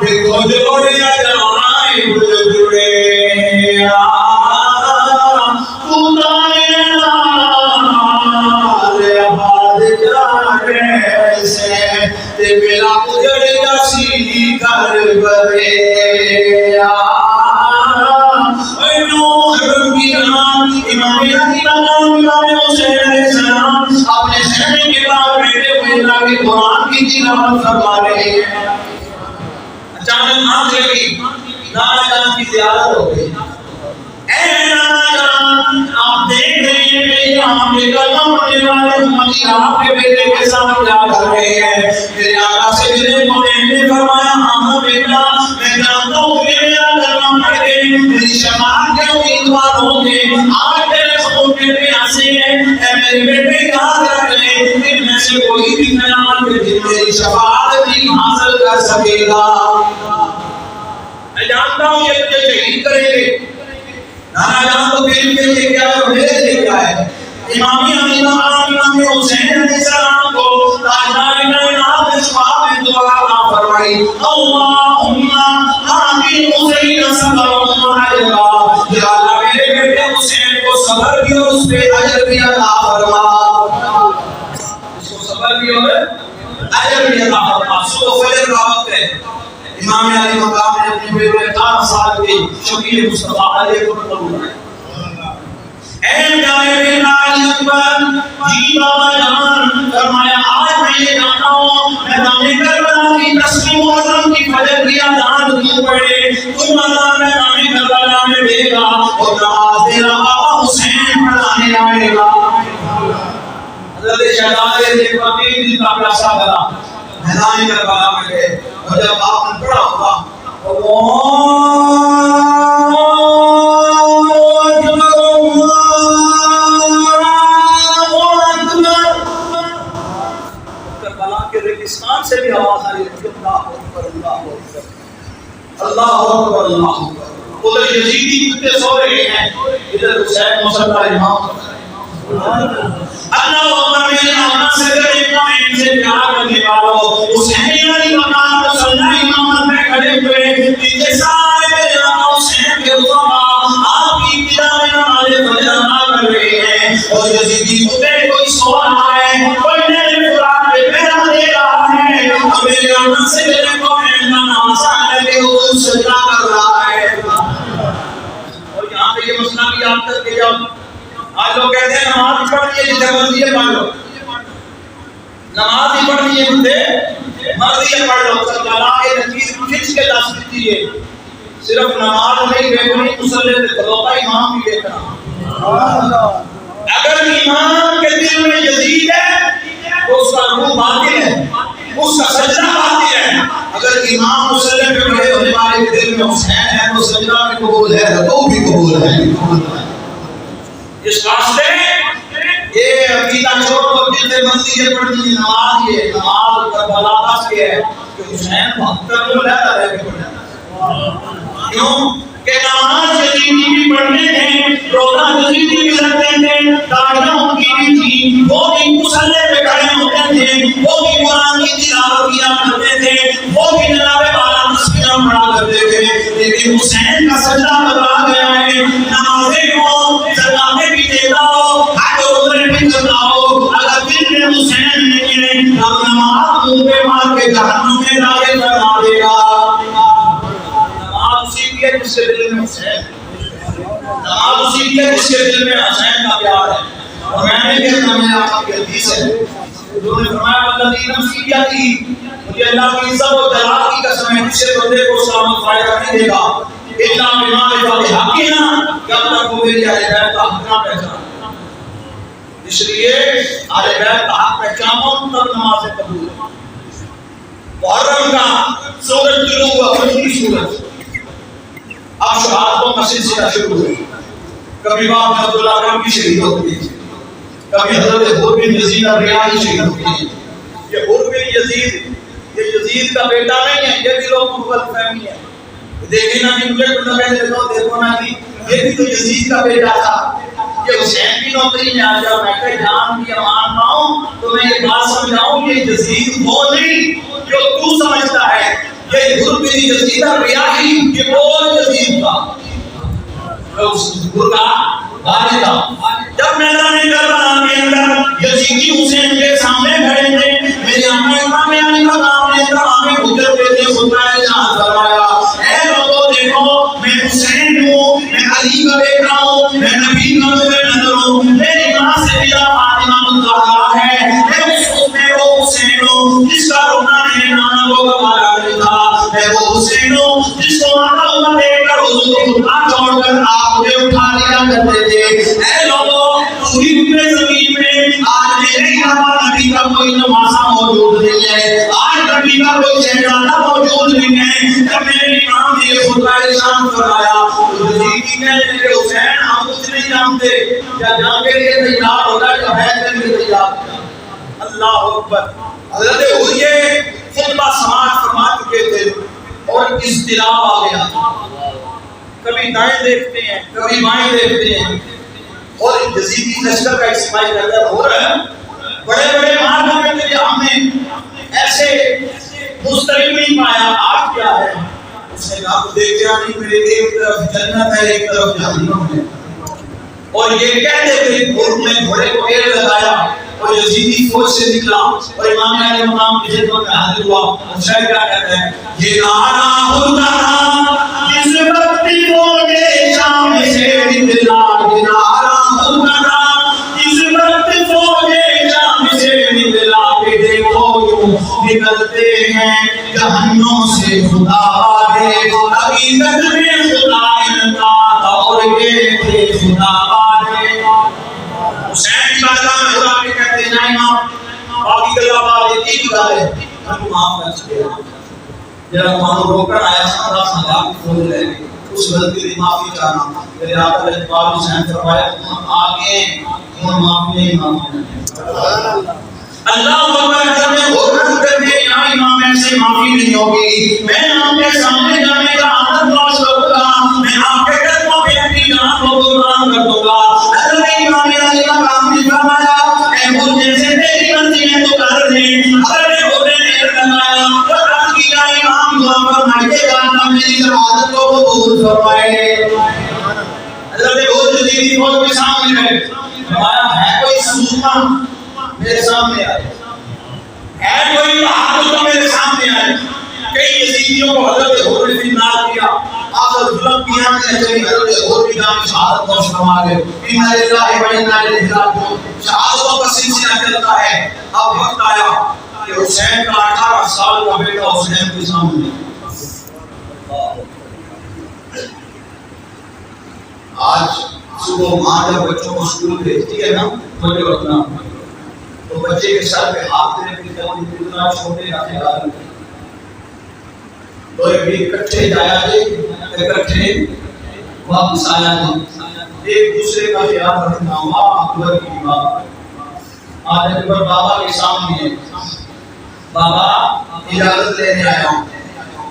دیکھو جوڑیا جائے جڑے میرا اجڑ جاسی گھر برے محرم کی رات امام علی مقام امام حسین علیہ السلام اپنے خیمے کے بعد بیٹھے ہوئے اللہ کے قرآن کی تلاوت فرما رہے ہیں۔ اچانک آنکھ لگی، نانا جان کی زیارت ہو گئی۔ اے نانا جان آپ دیکھ رہے ہیں کہ یہاں پہ کلمہ پڑھنے والے امتی آپ کے بیٹے کے ساتھ کیا کر رہے ہیں؟ میرے آقا سے میرے مومن نے فرمایا ہاں بیٹا میں جانتا ہوں کہ میرا کلمہ پڑھ کے میری شفاعت کے امیدوار ہوں گے، آج میرے خون کے پیاسے ہیں، اے میرے بیٹے یاد رکھ لیں ان میں سے کوئی بھی قیامت کے دن میری شفاعت نہیں حاصل کر سکے گا۔ میں جانتا ہوں یہ مجھے شہید کریں گے، نانا جان تو پھر کے لیے کیا ہے میرے لیے کیا ہے؟ امام علی مقام امام حسین علیہ السلام کو تاجدار کائنات اس خواب میں دعا فرمائی، اللہم آمین حسین صبر علیہ، یا اللہ میرے بیٹے حسین کو صبر بھی اور اس پہ اجر بھی عطا فرما، اس کو صبر بھی اور اجر بھی عطا فرما۔ صبح فجر کا وقت ہے، امام علی مقام نے اپنے بیٹے 18 سال کے شبیر مصطفیٰ علیہ کو بلایا، اے پیارے بیٹا علی اکبر جی بابا جان، فرمایا آج میں یہ جانتا ہوں میدان کربلا کی تسلیم معظم کی فجر کی اذان کیوں پڑے، تم اذان میدان کربلا میں دے گا اور نماز تیرا بابا حسین پڑھانے آئے گا۔ حضرت شہزادہ نے 3 دن کا پیاسا کرا، میدان کربلا میں گئے، اور جب آپ نے پڑھا ہوگا ریگستان سے بھی آواز آ رہی ہے، اللہ اکبر اللہ اکبر اللہ اکبر اللہ اکبر۔ ادھر یزیدی کتے سو رہے ہیں، ادھر حسین مصلی امام اللہ اکبر میرے آقا سے کرے قائم سے پیار کرنے والوں حسین علی مقام مصلی امام میں کھڑے ہوئے پیچھے سارے میرے آقا حسین کے رفقا آپ کی ابتدا میں نماز فجر ادا کر رہے ہیں، اور یزیدی کتے کوئی سو رہا ہے، کوئی میرے قرآن پہ پیرا دے رہا ہے، میرے آقا سے میرے قائم نماز لگے حضور سجدہ کر رہا ہے۔ اور یہاں پہ یہ مسئلہ بھی یاد کر کے جاؤ، آج لوگ کہتے ہیں نماز پڑھنی ہے جتنے مرضی ہے پڑھ لو، نماز ہی پڑھنی ہے جتنے مرضی ہے پڑھ لو، سرکار کے نتیجے کھینچ کے لفظ دیجیے صرف نماز نہیں دیکھنی، مصلی پہ کھلوتا امام بھی دیکھنا۔ اگر امام کے دل میں یزید ہے تو اس کا روح باطل ہے، اس کا سجدہ باطل ہے۔ اگر امام مصلی پہ کھڑے ہونے والے کے دل میں حسین ہے تو سجدہ بھی قبول ہے، رکوع بھی قبول ہے۔ اس واسطے یہ عقیدہ چھوڑو جتنے مرضی یہ پڑھنی نماز، یہ نماز کربلا کا سے ہے کہ حسین بہتر کو لیتا رہے گا۔ کیوں کہ نماز یزیدی بھی پڑھنے تھے، روزہ یزیدی بھی رکھتے تھے، داڑیاں ان کی بھی تھی، وہ بھی مصلی پہ کھڑے ہوتے تھے، وہ بھی قرآن کی تلاوت کیا کرتے تھے، وہ بھی جناب والا تسبیحاں پڑھا کرتے تھے۔ لیکن حسین کا سجدہ بدلا گیا ہے۔ نمازیں ہو، زکاتیں بھی دیتا ہو، حج و عمرے بھی کرتا ہو، اگر دل میں حسین نہیں ہے تو نماز منہ پہ مار کے جہنم میں داخل کروا دے گا۔ نماز اسی کی ہے جس کے دل میں حسین، نماز اسی کی ہے جس کے دل میں حسین کا پیار ہے۔ اور میں نے کہتا میں آپ کی حدیث ہے، انہوں نے فرمایا والذی نفسی بیدیہ، مجھے اللہ کی عزت و جلال کی قسم ہے کسی بندے کو سلامت فائدہ نہیں دے گا الا بمعرفت حقنا، جب تک وہ میری اہل بیت کا حق نہ پہچانے۔ اس لیے اہل بیت کا حق پہچانو تب نمازیں قبول ہیں۔ محرم کا سورج طلوع ہوا، پہلی سورج، اب شہادتوں کا سلسلہ شروع ہوا۔ کبھی باب عبداللہ کم کی شہید ہوتی ہے، کبھی حضرت حور بن یزید الریاحی شہید ہوتی ہے۔ یہ حور بن یزید، یہ یزید کا بیٹا نہیں ہے، یہ بھی لوگوں کو غلط فہمی ہے۔ دیکھیں نا کہ مجھے کچھ نہ دیکھو نا کہ یہ بھی تو یزید کا بیٹا تھا، یہ حسین کی نوکری میں آ جاؤ۔ میں کہ جان کی امان پاؤں تو میں یہ بات سمجھاؤں کہ یزید وہ نہیں جو تو سمجھتا ہے، یہ حور بن یزید الریاحی یہ وہ یزید تھا جب میدان کربلا کے اندر یزیدی حسین کے سامنے کھڑے تھے، میرے آقا امام علی مقام نے تمام حجت دیتے خطبہ جہاں فرمایا، اے لوگوں دیکھو میں حسین ہوں، میں علی کا بیٹا ہوں، میں نبی کا نظر ہوں، میری ماں سے میرا فاطمہ الزہرا ہے، میں وہ حسین ہوں جس کا رونا میرے نانا کو گوارا نہیں تھا، میں وہ حسین ہوں جس کو آتا ہوا دیکھ کر حضور خدا چھوڑ کر آپ مجھے اٹھا لیا کرتے تھے۔ اے لوگوں پوری روئے زمین میں آج میرے علاوہ نبی کا کوئی نواسا موجود نہیں ہے، آج نبی کا کوئی شہزادہ موجود نہیں ہے۔ جب میرے امام نے یہ خطبہ ارشاد فرمایا تو یزیدی کہنے لگے حسین ہم کچھ نہیں جانتے، کیا جان کے لیے تیار ہوتا ہے بیعت کے لیے تیار ہوتا۔ اللہ اکبر۔ حضرت حور یہ خطبہ سماعت فرما چکے تھے اور اضطراب آ گیا، کبھی دائیں دیکھتے ہیں کبھی بائیں دیکھتے ہیں، اور یزیدی لشکر کا اجتماعی قدر ہو رہا ہے۔ بڑے بڑے مارکوں میں تجھے ہم نے ایسے مستقل نہیں پایا، آج کیا ہے؟ اس نے کہا تو دیکھ جا نہیں، میرے ایک طرف جنت ہے ایک طرف جہنم ہے۔ اور یہ کہتے تھے حور نے گھوڑے کو پیر لگایا اور یزیدی فوج سے نکلا اور امام علی مقام کی خدمت میں حاضر ہوا۔ اور شاید کیا کہتے ہیں، یہ نعرہ ہوتا تھا جس وقت فوج شام سے نکلا، یہ نعرہ ہوتا تھا جس وقت فوج شام سے نکلا، کہ دیکھو یوں نکلتے ہیں جہنم سے خدا والے، حقیقت میں خدا انکار اور یہ تھے خدا والے۔ حسین کی بارگاہ میں خدا کے کہتے ہیں امام باقی اللہ بات یہ کی بات ہے ہم کو معاف کر سکتے ہیں، جب ہم روکڑ آیا سارا سنگا کھول لے اس غلطی کی معافی چاہنا۔ میرے آقا اقبال حسین فرمایا تم آگے تم معافی نہیں مانگتے۔ اللہ اکبر کرنے غربت کرنے یا امام ایسے معافی نہیں ہوگی۔ میں آپ کے سامنے جانے کا عادت باش کروں گا، میں آپ کے قدموں پہ اپنی جان کو قربان کر دوں گا۔ حضرت امام علی مقام نے فرمایا اے حور جیسے تیری مرضی ہے تو کر دے۔ حضرت حور نے میرے فرمایا تو رب کی جائے امام دعا فرمائیے گا اللہ میری شہادت کو قبول فرمائے۔ حضرت حور یزیدی فوج کے سامنے گئے، فرمایا ہے کوئی سورما میرے سامنے آئے، ہے کوئی بہادر تو میرے سامنے آئے۔ کئی یزیدیوں کو حضرت حور نے فنار کیا، آخر ظلم کیا میں چلی حضرت حور کی جان شہادت کو فرما گئے۔ اِنَّا لِلَّهِ وَإِنَّا إِلَيْهِ رَاجِعُونَ۔ شہادتوں کا سلسلہ چلتا ہے۔ اب وقت آیا کہ حسین کا 18 سال کا بیٹا حسین کے سامنے آج صبح ماں جب بچوں کو اسکول بھیجتی ہے نا بچے رکھنا تو بچے کے سر پہ ہاتھ دینے کے لیے اتنا چھوٹے رکھے گا تو اکٹھے جایا جائے اکٹھے واپس آیا جائے ایک دوسرے کا خیال رکھنا ماں اکبر کی بات آج اکبر بابا کے سامنے ہے بابا اجازت لینے آیا ہوں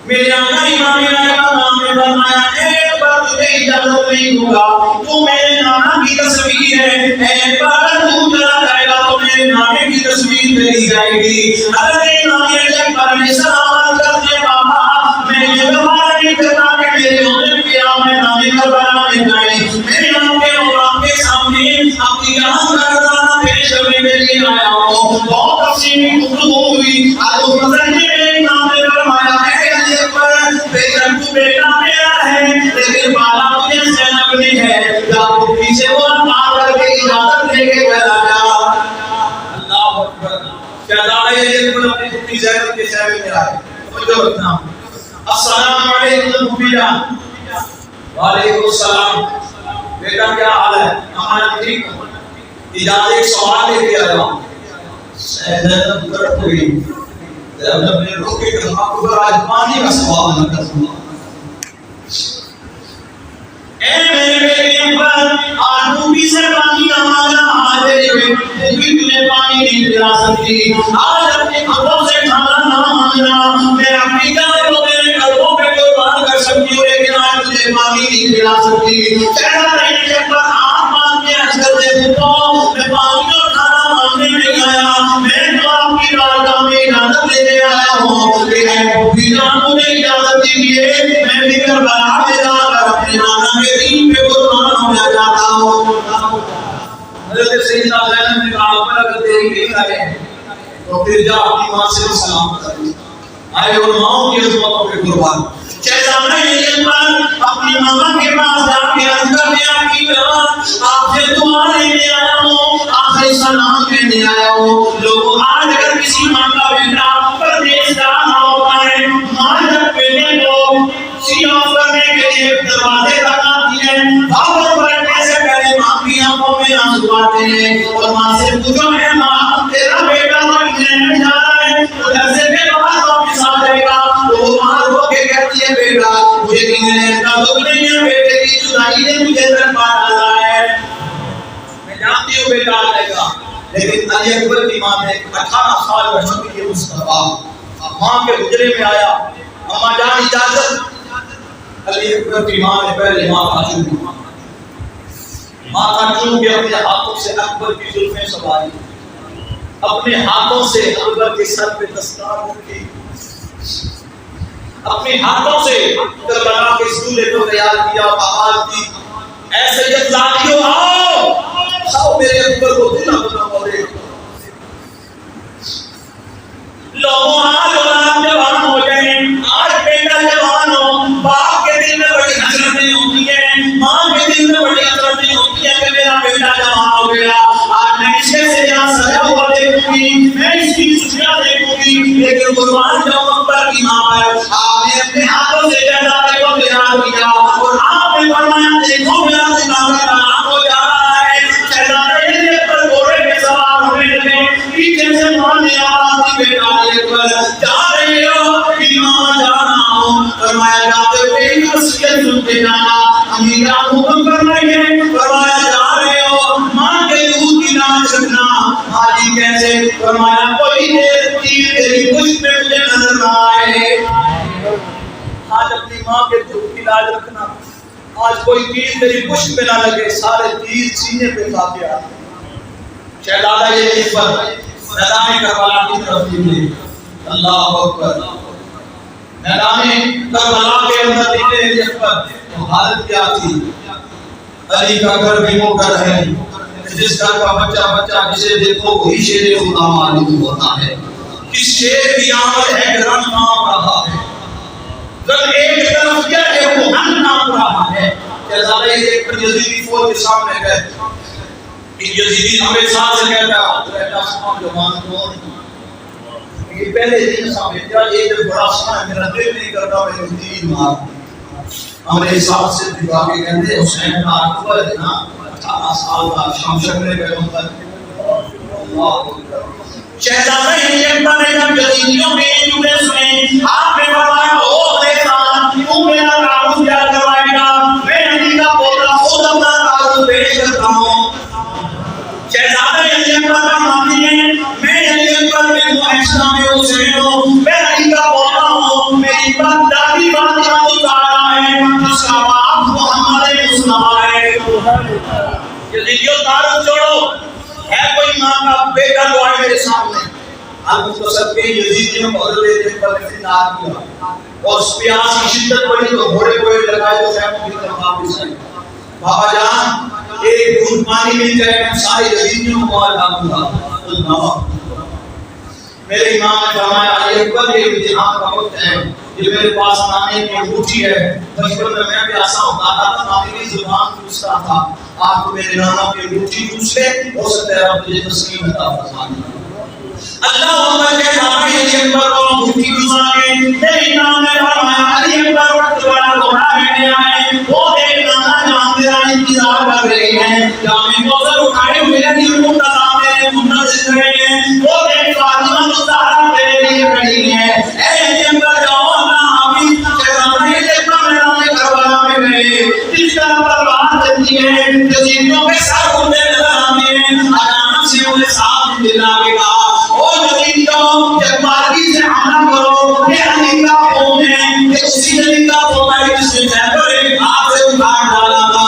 میرے آقا امام کا نام نے فرمایا ایک بار تجھے اجازت نہیں دوں گا تو میرے نانا کی تصویر ہے ایک بار تو چلا جائے گا تو میرے نانے کی تصویر میری جائے گی حضرت امام اکبر نے سلام کر دیا بابا میں یہ گوارا نہیں کرتا کہ میرے ہونے پہ میں نانے کا بنا میں جائے میرے آقے اور آپ کے سامنے اپنی جان کردانا پیش کرنے کے لیے آیا ہوں بہت تفصیلی گفتگو ہوئی آج مزر نے امام نے فرمایا بیٹا میرا ہے لیکن بالا مجھے زینب نہیں ہے جب پیچھے وہ پار کر کے اجازت لے کے چلا جا اللہ اکبر شہزادہ یہ پر اپنی پوری زینب کے شہر میں آئے توجہ رکھنا السلام علیکم پھوپھی جان وعلیکم السلام بیٹا کیا حال ہے ہمارا ٹھیک اجازت ایک سوال لے کے آیا ہوں زینب تڑپ گئی جب میں روکے کہ آپ کو آج پانی کا سوال نہ کروں اے میرے بیٹے پر آج بھی سے پانی نہ مانگا آج بھی تجھے پانی نہیں پلا سکتی آج اپنے ہاتھوں سے کھانا نہ مانگنا میں اپنی جان کو میرے قلبوں پہ قربان کر سکتی ہوں لیکن آج تجھے پانی نہیں پلا سکتی چہرہ نہیں جب پر آپ مان کے عرض کرتے پوتو میں پانی اور کھانا مانگنے نہیں آیا میں تو آپ کی بارگاہ میں اجازت لینے آیا ہوں لیکن پھوپھی جان مجھے اجازت دیجیے میں بھی کربلا میں جا کر اپنے نانا کے دین پہ قربان ہونا چاہتا ہوں حضرت سیدنا زینب نے کہا پر اگر تیری نہیں آئے تو پھر جا اپنی ماں سے سلام کر آئے اور ماں کی عظمتوں پہ قربان شہزادہ یہ پر اپنی ماما کے پاس جا کے عرض کر دیا کہ آپ سے دعا لینے آیا ہوں آخری سلام لینے آیا ہوں لوگ آج اگر کسی ماں کا بیٹا پردیس جا رہا ہوتا ہے ماں جب بیٹے کو سیاح کرنے کے لیے دروازے تک آتی ہے بابر پلٹنے سے پہلے ماں کی آنکھوں میں آنسو آتے ہیں اور ماں سے پوچھو ہے ماں تیرا بیٹا تو انگلینڈ جا رہا ہے ادھر سے پھر باہر واپس آ جائے گا تو وہ ماں رو کے کہتی ہے بیٹا مجھے انگلینڈ کا دکھ نہیں ہے بیٹے کی جدائی نے مجھے تڑپا ڈالا ہے میں جانتی ہوں بیٹا آ جائے گا لیکن علی اکبر کی ماں نے 18 سال کا شکر یہ مصطفیٰ ماں کے حجرے میں آیا اما جان اجازت علی اکبر کی ماں نے پہلے ماں کا چوم کے اپنے ہاتھوں سے اکبر کی زلفیں سنبھالی اپنے ہاتھوں سے اکبر کے سر پہ دستار رکھی اپنے ہاتھوں سے کربلا کے سولے کو تیار کیا اور آواز دی اے سید زادیو آؤ میرے اکبر کو دلہ بنا پڑے لوگوں آج اولاد جوان ہو جائیں آج بیٹا جوان ہو باپ کے دل میں بڑی حسرتیں ہوتی ہیں ماں کے دل میں بڑی حسرتیں ہوتی ہیں کہ میرا بیٹا جوان ہو گیا آج میں اسے سے یہاں سجا ہوا دیکھوں گی میں اس کی خوشیاں دیکھوں گی لیکن قربان جاؤں اکبر کی ماں پر آپ نے اپنے ہاتھوں سے شہزادے کو تیار کیا اور آپ نے فرمایا دیکھو میرا زندہ کا نام ہو جا رہا ہے شہزادے نے پر گھوڑے پہ سوار ہونے لگے پیچھے سے ماں نے آواز دی بیٹا جا رہے ہو امام جانا ہوں فرمایا جاتے ہوئے نصیحت سنتے جانا امیران حکم فرمائیے فرمایا جا رہے ہو ماں کے دودھ کی لاج رکھنا حاجی کیسے فرمایا کوئی دیر تیر تیری پشت میں مجھے نظر نہ آئے آج اپنی ماں کے دودھ کی لاج رکھنا آج کوئی تیر تیری پشت میں نہ لگے سارے تیر سینے پہ کھاتے آتے شہزادہ یہ اس پر میدان کربلا کی طرف نکلے اللہ اکبر میدان کربلا کے اندر نکلے جس پر حالت کیا تھی علی کا گھر بھی وہ گھر ہے جس گھر کا بچہ بچہ جسے دیکھو وہی شیر خدا معلوم ہوتا ہے اس شیر کی آمد ہے گرم نام رہا ہے جب ایک طرف کیا ہے وہ ہم نام رہا ہے شہزادہ یہ ایک پر یزیدی فوج کے سامنے گئے یزیدی ہمیں ساتھ سے کہتا ہے بیٹا سمان جوان کون یہ پہلے دن سامنے کیا یہ جو بڑا سنا ہے میرا دل نہیں کرتا میں یزیدی مار ہمارے ساتھ سے دکھا کے کہتے ہیں حسین کا اکبر ہے نا 18 سال کا شمشیر پیغمبر شہزادہ اکبر نے جب یزیدیوں کے جملے سنے آپ نے فرمایا او دیکھا تو میرا تعارف کیا کروائے گا میں علی کا پوتا خود اپنا تعارف پیش کرتا ہوں شہزادہ اکبر کا ماضی ہے میں علی اکبر بن محسن حسین ہوں میں علی کا پوتا ہوں میری بات دادی فاطمہ الزہرا ہے جس کا باپ محمد مصطفیٰ ہے یزیدیوں تعارف چھوڑو ہے کوئی ماں کا بیٹا جو آئے میرے سامنے ہم اس کو سب کے یزیدیوں کو حضرت اکبر نے خطاب کیا اور اس پیاس کی شدت بڑھی تو گھوڑے گھوڑے لگائے تو خیموں کی طرف واپس آئے بابا جان ایک گھونٹ پانی مل جائے میں سارے یزیدیوں کو مار ڈالوں گا میرے امام نے فرمایا علی اکبر یہ امتحان کا وقت ہے یہ میرے پاس نانے کی انگوٹھی ہے بچپن میں بھی ایسا ہوتا تھا نانے کی زبان پوچھتا تھا آپ کو میرے نانا کی انگوٹھی پوچھ لے ہو سکتا ہے آپ تجھے تسلیم عطا فرمائے اللہ اکبر کے سامنے علی اکبر کو انگوٹھی گزا کے میرے امام نے فرمایا علی اکبر وقت والا گھوڑا بیٹھے آئے وہ ایک نانا جان تیرا انتظار کر رہے ہیں جامع کوثر اٹھائے ہوئے علی منتظر میرے منتظر رہے ہیں وہ ایک فاطمہ الزہرا تیرے لیے کھڑی ہے اے علی اکبر جاؤ اس طرح پر بات چلتی ہے یزیدیوں کے سر ہوتے نظر آتے ہیں اچانک سے انہیں صاحب دلا کے کہا او یزیدیوں جب مارکی سے حملہ کرو یہ علی کا قوم ہے یہ اسی علی کا قوم ہے جس نے خیبر ایک ہاتھ سے اٹھا ڈالا تھا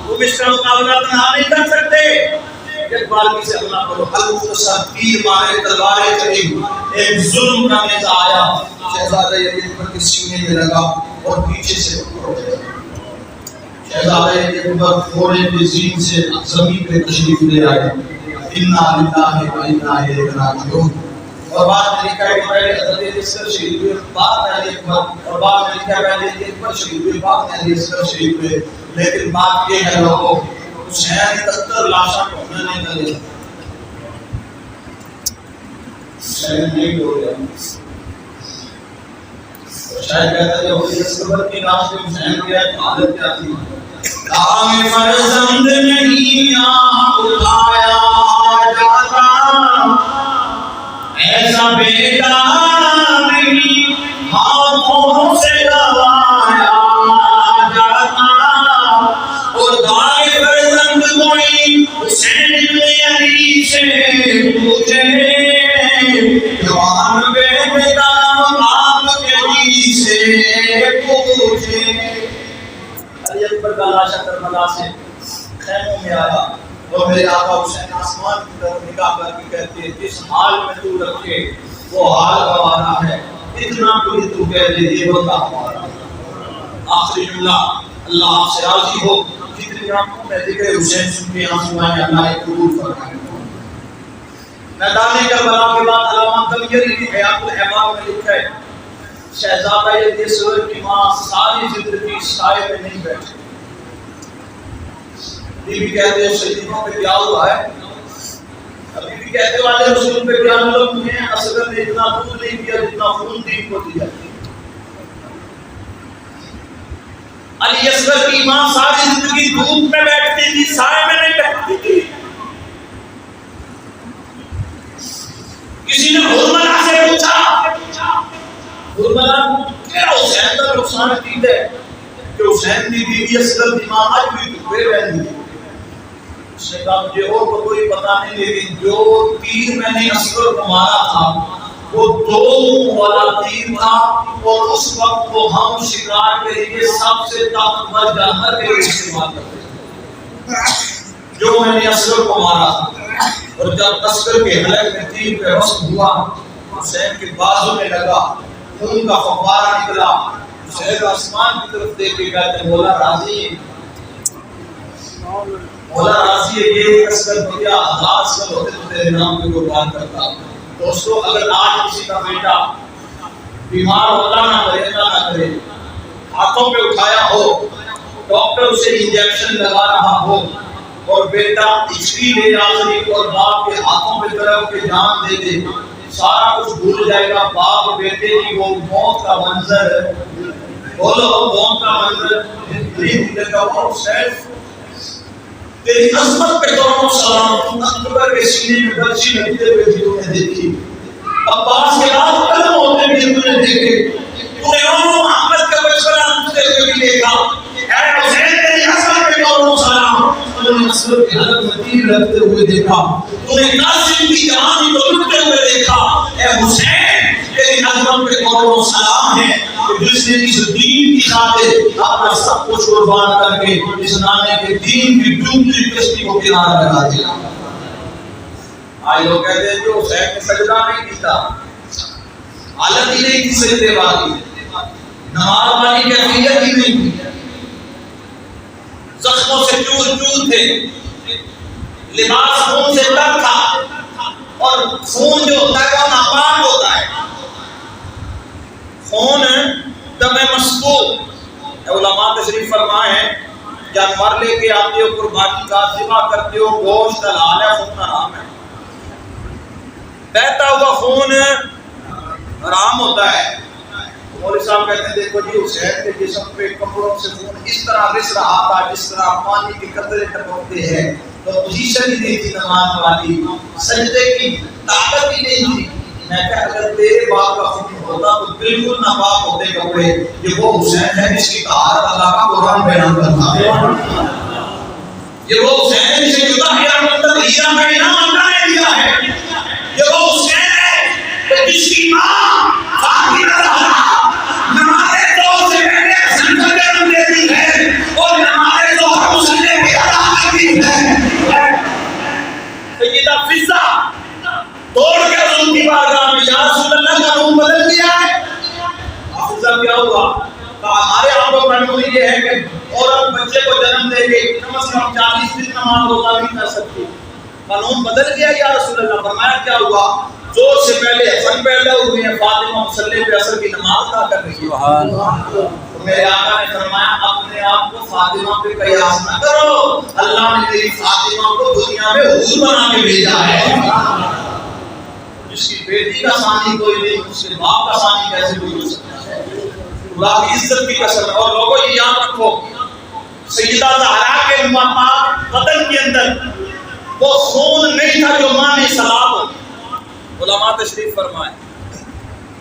تم اس کا مقابلہ تنہا نہیں کر سکتے جب مارکی سے حملہ کرو المختصر تیر مارے تلواریں چلی ایک ظلم کا نیزہ آیا شہزادہ علی اکبر کے سینے میں لگا اور پیچھے سے شہزادہ علی اکبر گھوڑے کی زین سے زمین پہ تشریف لے آئے انا للہ و انا الیہ راجعون اور بعد میں لکھا ہے کہ پہلے حضرت علی اصغر شہید ہوئے بعد میں علی اکبر اور بعد میں لکھا ہے پہلے علی اکبر شہید ہوئے بعد میں علی اصغر شہید ہوئے لیکن بات یہ ہے لوگوں حسین 71 لاشاں کو میں نہیں کر دیا حسین نہیں ہو گیا شاید کہتا ہے کہ اس قبر کی لاش میں حسین کی حالت کیا تھی دام فرزند نہیں اٹھایا جاتا ایسا بیٹا نہیں ہاتھوں سے دبایا جاتا اور دام فرزند کوئی حسین ابن علی سے پوچھے جوان بیٹے کا علی اکبر کا لاشا کربلا سے خیموں میں آیا اور میرے آقا حسین آسمان کی طرف نگاہ کر کے کہتے ہیں جس حال میں تو رکھے وہ حال گوارا ہے اتنا کوئی تو کہہ دے یہ بندہ ہمارا آخری جملہ اللہ آپ سے راضی ہو جتنی آنکھوں میں ذکر حسین سن کے آنسو آئے اللہ قبول فرمائے میدان کربلا کے بعد علامہ کمیری کی حیات الحباب میں لکھا ہے شہزادہ علی اصغر کی ماں ساری زندگی سائے میں نہیں بیٹھی بی بی کہتے ہیں شہیدوں پہ کیا ہوا ہے ابھی بھی کہتے والے رسول پہ کیا مطلب ہیں اصغر نے اتنا دودھ نہیں کیا جتنا خون دین کو دیا علی اصغر کی ماں ساری زندگی دھوپ میں بیٹھتی تھی سائے میں نہیں بیٹھتی تھی کسی نے حرملہ سے پوچھا حرملہ کیا حسین کا نقصان عقید ہے کہ حسین کی بیوی اصغر کی ماں آج بھی دکھے رہتی ہے اس نے کہا مجھے اور کو کوئی پتا نہیں لیکن جو تیر میں نے اصغر کو مارا تھا وہ 2 والا تیر تھا اور اس وقت وہ ہم شکار کے لیے سب سے طاقتور جانور کے لیے استعمال کرتے تھے جو میں نے اصغر کو مارا تھا اور جب اصغر کے حلق میں تیر پہ وصل ہوا حسین کے بازو میں لگا خون کا فوارہ نکلا حسین آسمان کی طرف دیکھ کے کہتے مولا راضی ہے مولا راضی ہے یہ اصغر بھیا 1000 اصغر ہوتے تو تیرے نام پہ قربان کرتا دوستو اگر آج کسی کا بیٹا بیمار ہوتا نہ کرے نہ کرے ہاتھوں پہ اٹھایا ہو ڈاکٹر اسے انجیکشن لگا رہا ہو اور بیٹا اچھی لے آخری اور باپ کے ہاتھوں پہ طرف کے جان دے دے سارا کچھ بھول جائے گا باپ بیٹے کی وہ موت کا منظر بولو قوم کا منظر تیری عظمت پہ کرو سلام. اکبر کے سینے میں برچی لگتے ہوئے بھی تم نے دیکھی, عباس کے لاکھ قدم ہوتے بھی تم نے دیکھے, تم نے محمد کا بچڑا اٹھتے ہوئے بھی دیکھا. اے حسین تیری عظمت پہ کرو سلام, تم نے عصمت کے حلق میں تیر رکھتے ہوئے دیکھا, تم نے قاسم کی جوانی کو لٹتے ہوئے دیکھا. اے حسین تیری عظمت پہ کرو سلام ہے جس نے اس دین کی خاطر اپنا سب کچھ قربان کر کے اس نامے کے دین کی ڈوبتی کشتی کو کنارہ لگا دیا. آج لوگ کہتے ہیں جو حسین نے سجدہ نہیں کیتا, حالت ہی نہیں تھی سجدے والی, نماز والی کیفیت ہی نہیں تھی, زخموں سے چور چور تھے, لباس خون سے تر تھا, اور خون جو ہوتا ہے وہ ناپاک ہوتا ہے. خون دم مسفوح, علماء تشریف فرمائے ہیں جانور لے کے آتے ہو, قربانی کا ذبح کرتے ہو, گوشت حلال ہے, خون حرام ہے. بہتا ہوا خون حرام ہوتا ہے. مولوی صاحب کہتے ہیں دیکھو جی حسین کے جسم پہ کپڑوں سے خون اس طرح رس رہا تھا جس طرح پانی کے قطرے ٹپکتے ہیں, تو پوزیشن ہی نہیں تھی نماز والی, سجدے کی طاقت ہی نہیں تھی. میں کہا اگر تیرے باپ کا خون ہوتا تو بالکل ناپاک ہوتے کپڑے. یہ وہ حسین ہے جس کی طہارت اللہ کا قرآن بیان کرتا ہے. یہ وہ حسین ہے جسے جدا ہیرا مندر ہیرا کا انعام اللہ نے دیا ہے. یہ وہ حسین ہے جس کی ماں فاطمہ زہرا نماز ظہر سے پہلے حسن کا جنم دیتی ہے اور نماز ظہر مسلے کی ادا کرتی ہے. سیدہ فضہ توڑ کے حضور کی بارگاہ میں یا رسول اللہ کا روم بدل دیا ہے. حافظہ کیا ہوا؟ ہمارے آپ کو قانون یہ ہے کہ عورت بچے کو جنم دے کے کم از کم 40 دن نماز روزہ نہیں کر سکتی. قانون بدل گیا یا رسول اللہ. فرمایا کیا ہوا؟ زور سے پہلے حسن پیدا ہوئے ہیں, فاطمہ مصلی پہ عصر کی نماز ادا کر رہی ہے. میرے آقا نے فرمایا اپنے آپ کو فاطمہ پہ قیاس نہ کرو, اللہ نے تیری فاطمہ کو دنیا میں حور بنا کے بھیجا ہے. جس کی بیٹی کا ثانی کوئی نہیں, اس کے باپ کا ثانی کیسے کوئی ہو سکتا ہے؟ اللہ کی عزت کی قسم ہے. اور لوگوں یہ یاد رکھو, سیدہ زہرا کے ماں بدن کے اندر وہ خون نہیں تھا جو ماں نے سلاب ہو. علماء تشریف فرمائے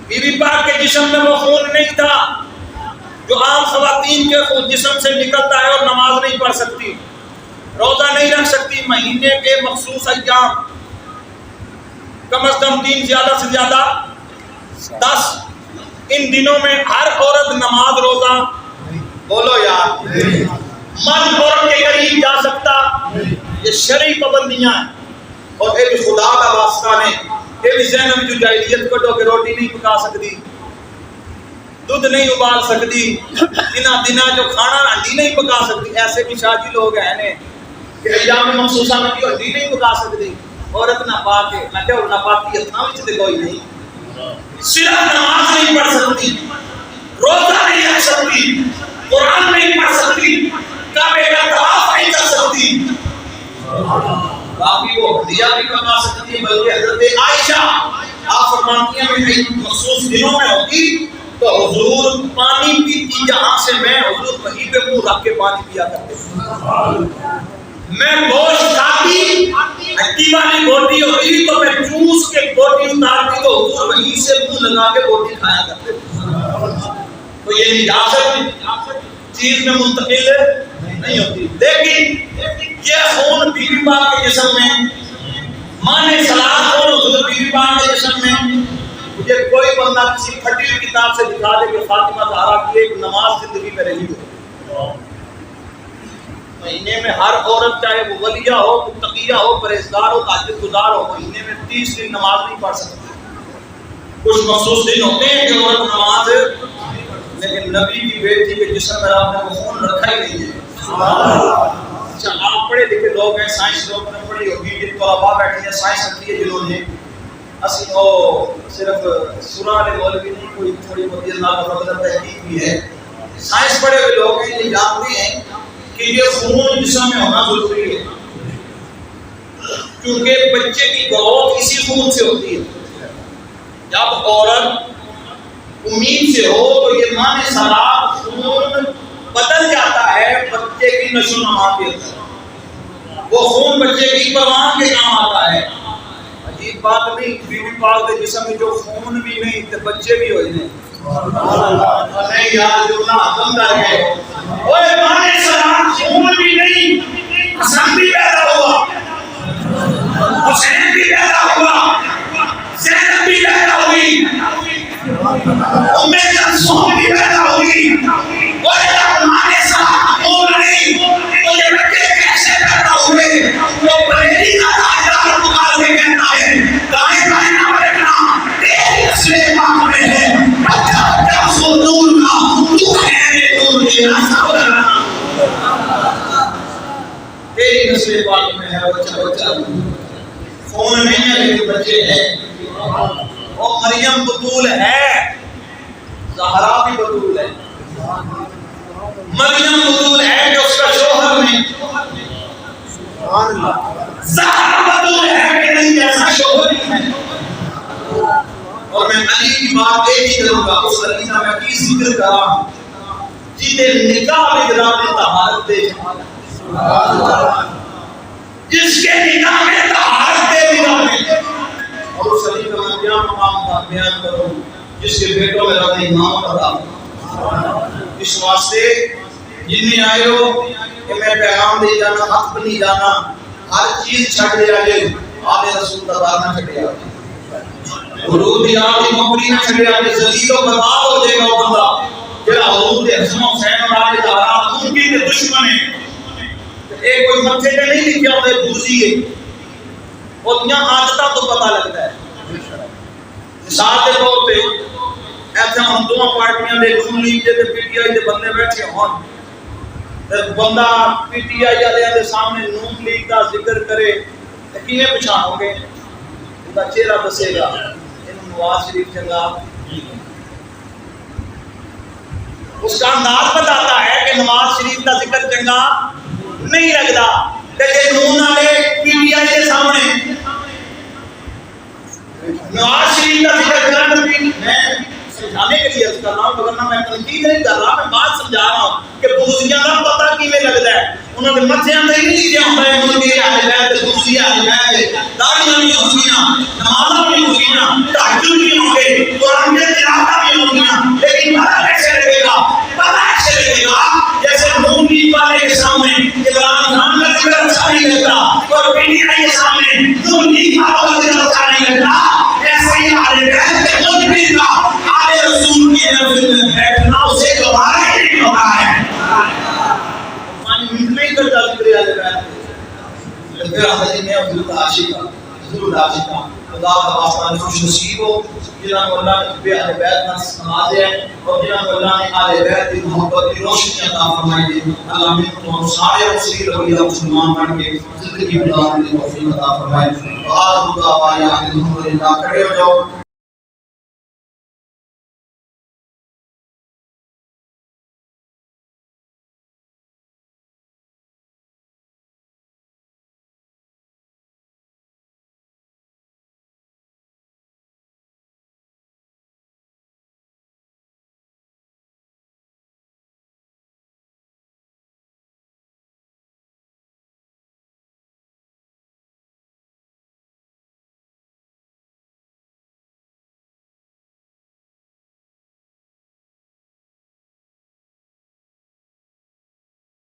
بی بی پاک کے جسم میں وہ خون نہیں تھا جو عام خواتین کے خون جسم سے نکلتا ہے, اور نماز نہیں پڑھ سکتی, روزہ نہیں رکھ سکتی. مہینے کے مخصوص ایام کم از کم 3 زیادہ سے زیادہ 10 ان دنوں میں ہر عورت نماز روزہ, بولو یار, مرد عورت کے قریب جا سکتا. یہ شرعی پابندیاں ہیں. اور ایک خدا کا واسطہ نے ایک ذہن میں جو جاہلیت کٹو کہ روٹی نہیں پکا سکتی, دودھ نہیں ابال سکتی, دنا جو کھانا ہنڈی نہیں پکا سکتی. ایسے بھی شادی لوگ ہیں کہ ایام مخصوصہ میں بھی ہنڈی نہیں پکا سکتی. عورت ناپاک ہے. میں کہ ناپاکی اتنا وچ تے کوئی نہیں, صرف نماز نہیں پڑھ سکتی, روزہ نہیں رکھ سکتی, قرآن نہیں پڑھ سکتی, کعبے کا طواف نہیں کر سکتی, باقی وہ ہدیہ بھی پکا سکتی ہے. بلکہ حضرت عائشہ آپ فرماتی ہیں میں مخصوص دنوں میں ہوتی تو حضور پانی پیتی جہاں سے میں حضور وہیں پہ منہ رکھ کے پانی پیا کرتے. میں گوشت کھاتی, ہڈی والی بوٹی ہوتی تو میں چوس کے بوٹی اتارتی تو حضور وہیں سے منہ لگا کے بوٹی کھایا کرتے. تو یہ نجاست چیز میں منتقل نہیں ہوتی. لیکن یہ خون بی بی پاک کے جسم میں, ماں نے سلام خون حضور بی بی پاک کے جسم میں. مجھے کوئی بندہ کسی پھٹی ہوئی کتاب سے دکھا دے کہ فاطمہ زہرا کی ایک نماز زندگی میں رہی ہو. مہینے میں ہر عورت چاہے وہ ولیہ ہو, متقیہ ہو, پرہیزگار ہو, تہجد گزار ہو, مہینے میں 30 دن نماز نہیں پڑھ سکتی. کچھ مخصوص دن ہوتے ہیں کہ عورت نماز, لیکن نبی کی بیٹی کے جسم میں آپ نے وہ خون رکھا ہی نہیں ہے. اچھا آپ پڑھے لکھے لوگ ہیں, سائنس لوگ نے پڑھی ہوگی, جن طلباء بیٹھے ہیں سائنس رکھی ہے جنہوں نے اسی وہ صرف سورہ مولوی نہیں, کوئی تھوڑی بہت اللہ کا فضل تحقیق بھی ہے. سائنس پڑھے ہوئے لوگ ہیں, یہ جانتے ہیں کہ یہ خون جسم میں ہونا ضروری ہے, کیونکہ بچے کی گروتھ اسی خون سے ہوتی ہے. جب عورت امید سے ہو تو یہ ماں نے سلام خون بدل جاتا ہے بچے کی نشو و نما کے اندر، وہ خون بچے کی پروان کے کام آتا ہے۔ عجیب بات نہیں، بیوی پاک کے جسم میں جو خون بھی نہیں تو بچے بھی ہو جائیں۔ نہیں یار جو نہ بندہ ہے اوے مانے سلام خون بھی نہیں، حسن بھی پیدا ہوا، حسین بھی پیدا ہوا، زینب بھی پیدا ہوئی، ام کلثوم بھی پیدا ہوئی۔ اوے جب مانے سلام خون نہیں تو یہ بچے کیسے پیدا ہوئے؟ وہ بریلی کا راجدار پکار کے کہتا ہے دائیں بائیں نہ بھٹکنا، تیری نسل پاک میں ہے، بچہ بچہ سو نور کا، تو ہے نور کے راستہ بدلنا۔ تیری نسل پاک میں ہے بچہ بچہ، خون نہیں ہے لیکن بچے ہیں۔ وہ مریم بطول ہے، زہرا بھی بطول ہے، مریم بطول ہے کہ اس کا شوہر نہیں، زہرا بطول ہے کہ نہیں ایسا شوہر نہیں ہے۔ اور میں علی کی بات ایک ہی کروں گا، اس علی کا میں کی ذکر کرا جیتے نکاح میں گرام طہارت دے، جس کے نکاح میں طہارت دے نکاح میں، اور اس علی کا میں کیا مقام بیان کروں جس کے بیٹوں میں رب امام پڑا۔ اس واسطے جنہیں آئے ہو کہ میں پیغام دے جانا، حق نہیں جانا، ہر چیز چھٹ دے آجے، آل رسول تبار نہ چھٹے آجے، حدود یاد مقبری نہ چھٹے آجے، ذلیل و برباد ہو جائے گا وہ بندہ جڑا حدود حسن حسین اور آل زہرا ان کی کے دشمن ہے۔ ایک کوئی متھے پہ نہیں لکھا ہوئے بوزی ہے، وہ یہاں عادتہ تو پتہ لگتا ہے۔ مثال کے طور پہ ایسے ہم دو پارٹیاں دے نون league they P T I دے بندے بیٹھے ہون، بندہ پی ٹی آئی والے دے سامنے نون لیگ کا ذکر کرے تو کیویں پہچانو گے؟ ان کا چہرہ دسے گا نواز شریف چنگا، اس کا انداز بتاتا ہے کہ نواز شریف کا ذکر چنگا نہیں لگتا، لیکن نون والے پی ٹی آئی کے سامنے نواز شریف کا ذکر کرنا، میں سمجھانے کے لیے کر رہا ہوں، مگر میں تنقید نہیں کر رہا، میں بات سمجھا رہا ہوں کہ بوزیاں کا پتہ کیویں لگتا ہے۔ انہوں نے متھیاں تے نہیں لکھیا ہوندا ہے ان کے اہل بیت تے دوسری اہل بیت، داڑیاں بھی ہوندیاں، نمازاں بھی ہوندیاں، تہجد بھی ہوندے، قرآن کی تلاوت بھی ہوندیاں، لیکن پتہ کیسے لگے گا؟ پتہ ایسے لگے گا جیسے نون لیگ والے کے سامنے عمران خان کا ذکر اچھا نہیں لگتا اور پی ٹی آئی کے سامنے نون لیگ والوں کا ذکر اچھا نہیں لگتا، ایسے ہی اہل بیت تے مجبر کا آل رسول کی محفل میں بیٹھنا اسے گوارا ہی نہیں ہوتا ہے۔ نہیں کرتا ذکر اہل بیت، پھر حضرت میں حضرت عاشقہ حضور عاشقہ خدا کا واسطہ خوش نصیب ہو جنہاں کو اللہ نے بے اہل بیت نہ نوازے اور جنہاں کو اللہ نے اہل بیت کی محبت کی روشنی عطا فرمائی ہے۔ اللہ نے ہم سارے مسلم اور مسلمان بن کے زندگی گزارنے کی توفیق عطا فرمائے۔ آخر دعوانا الحمدللہ، کھڑے ہو جاؤ۔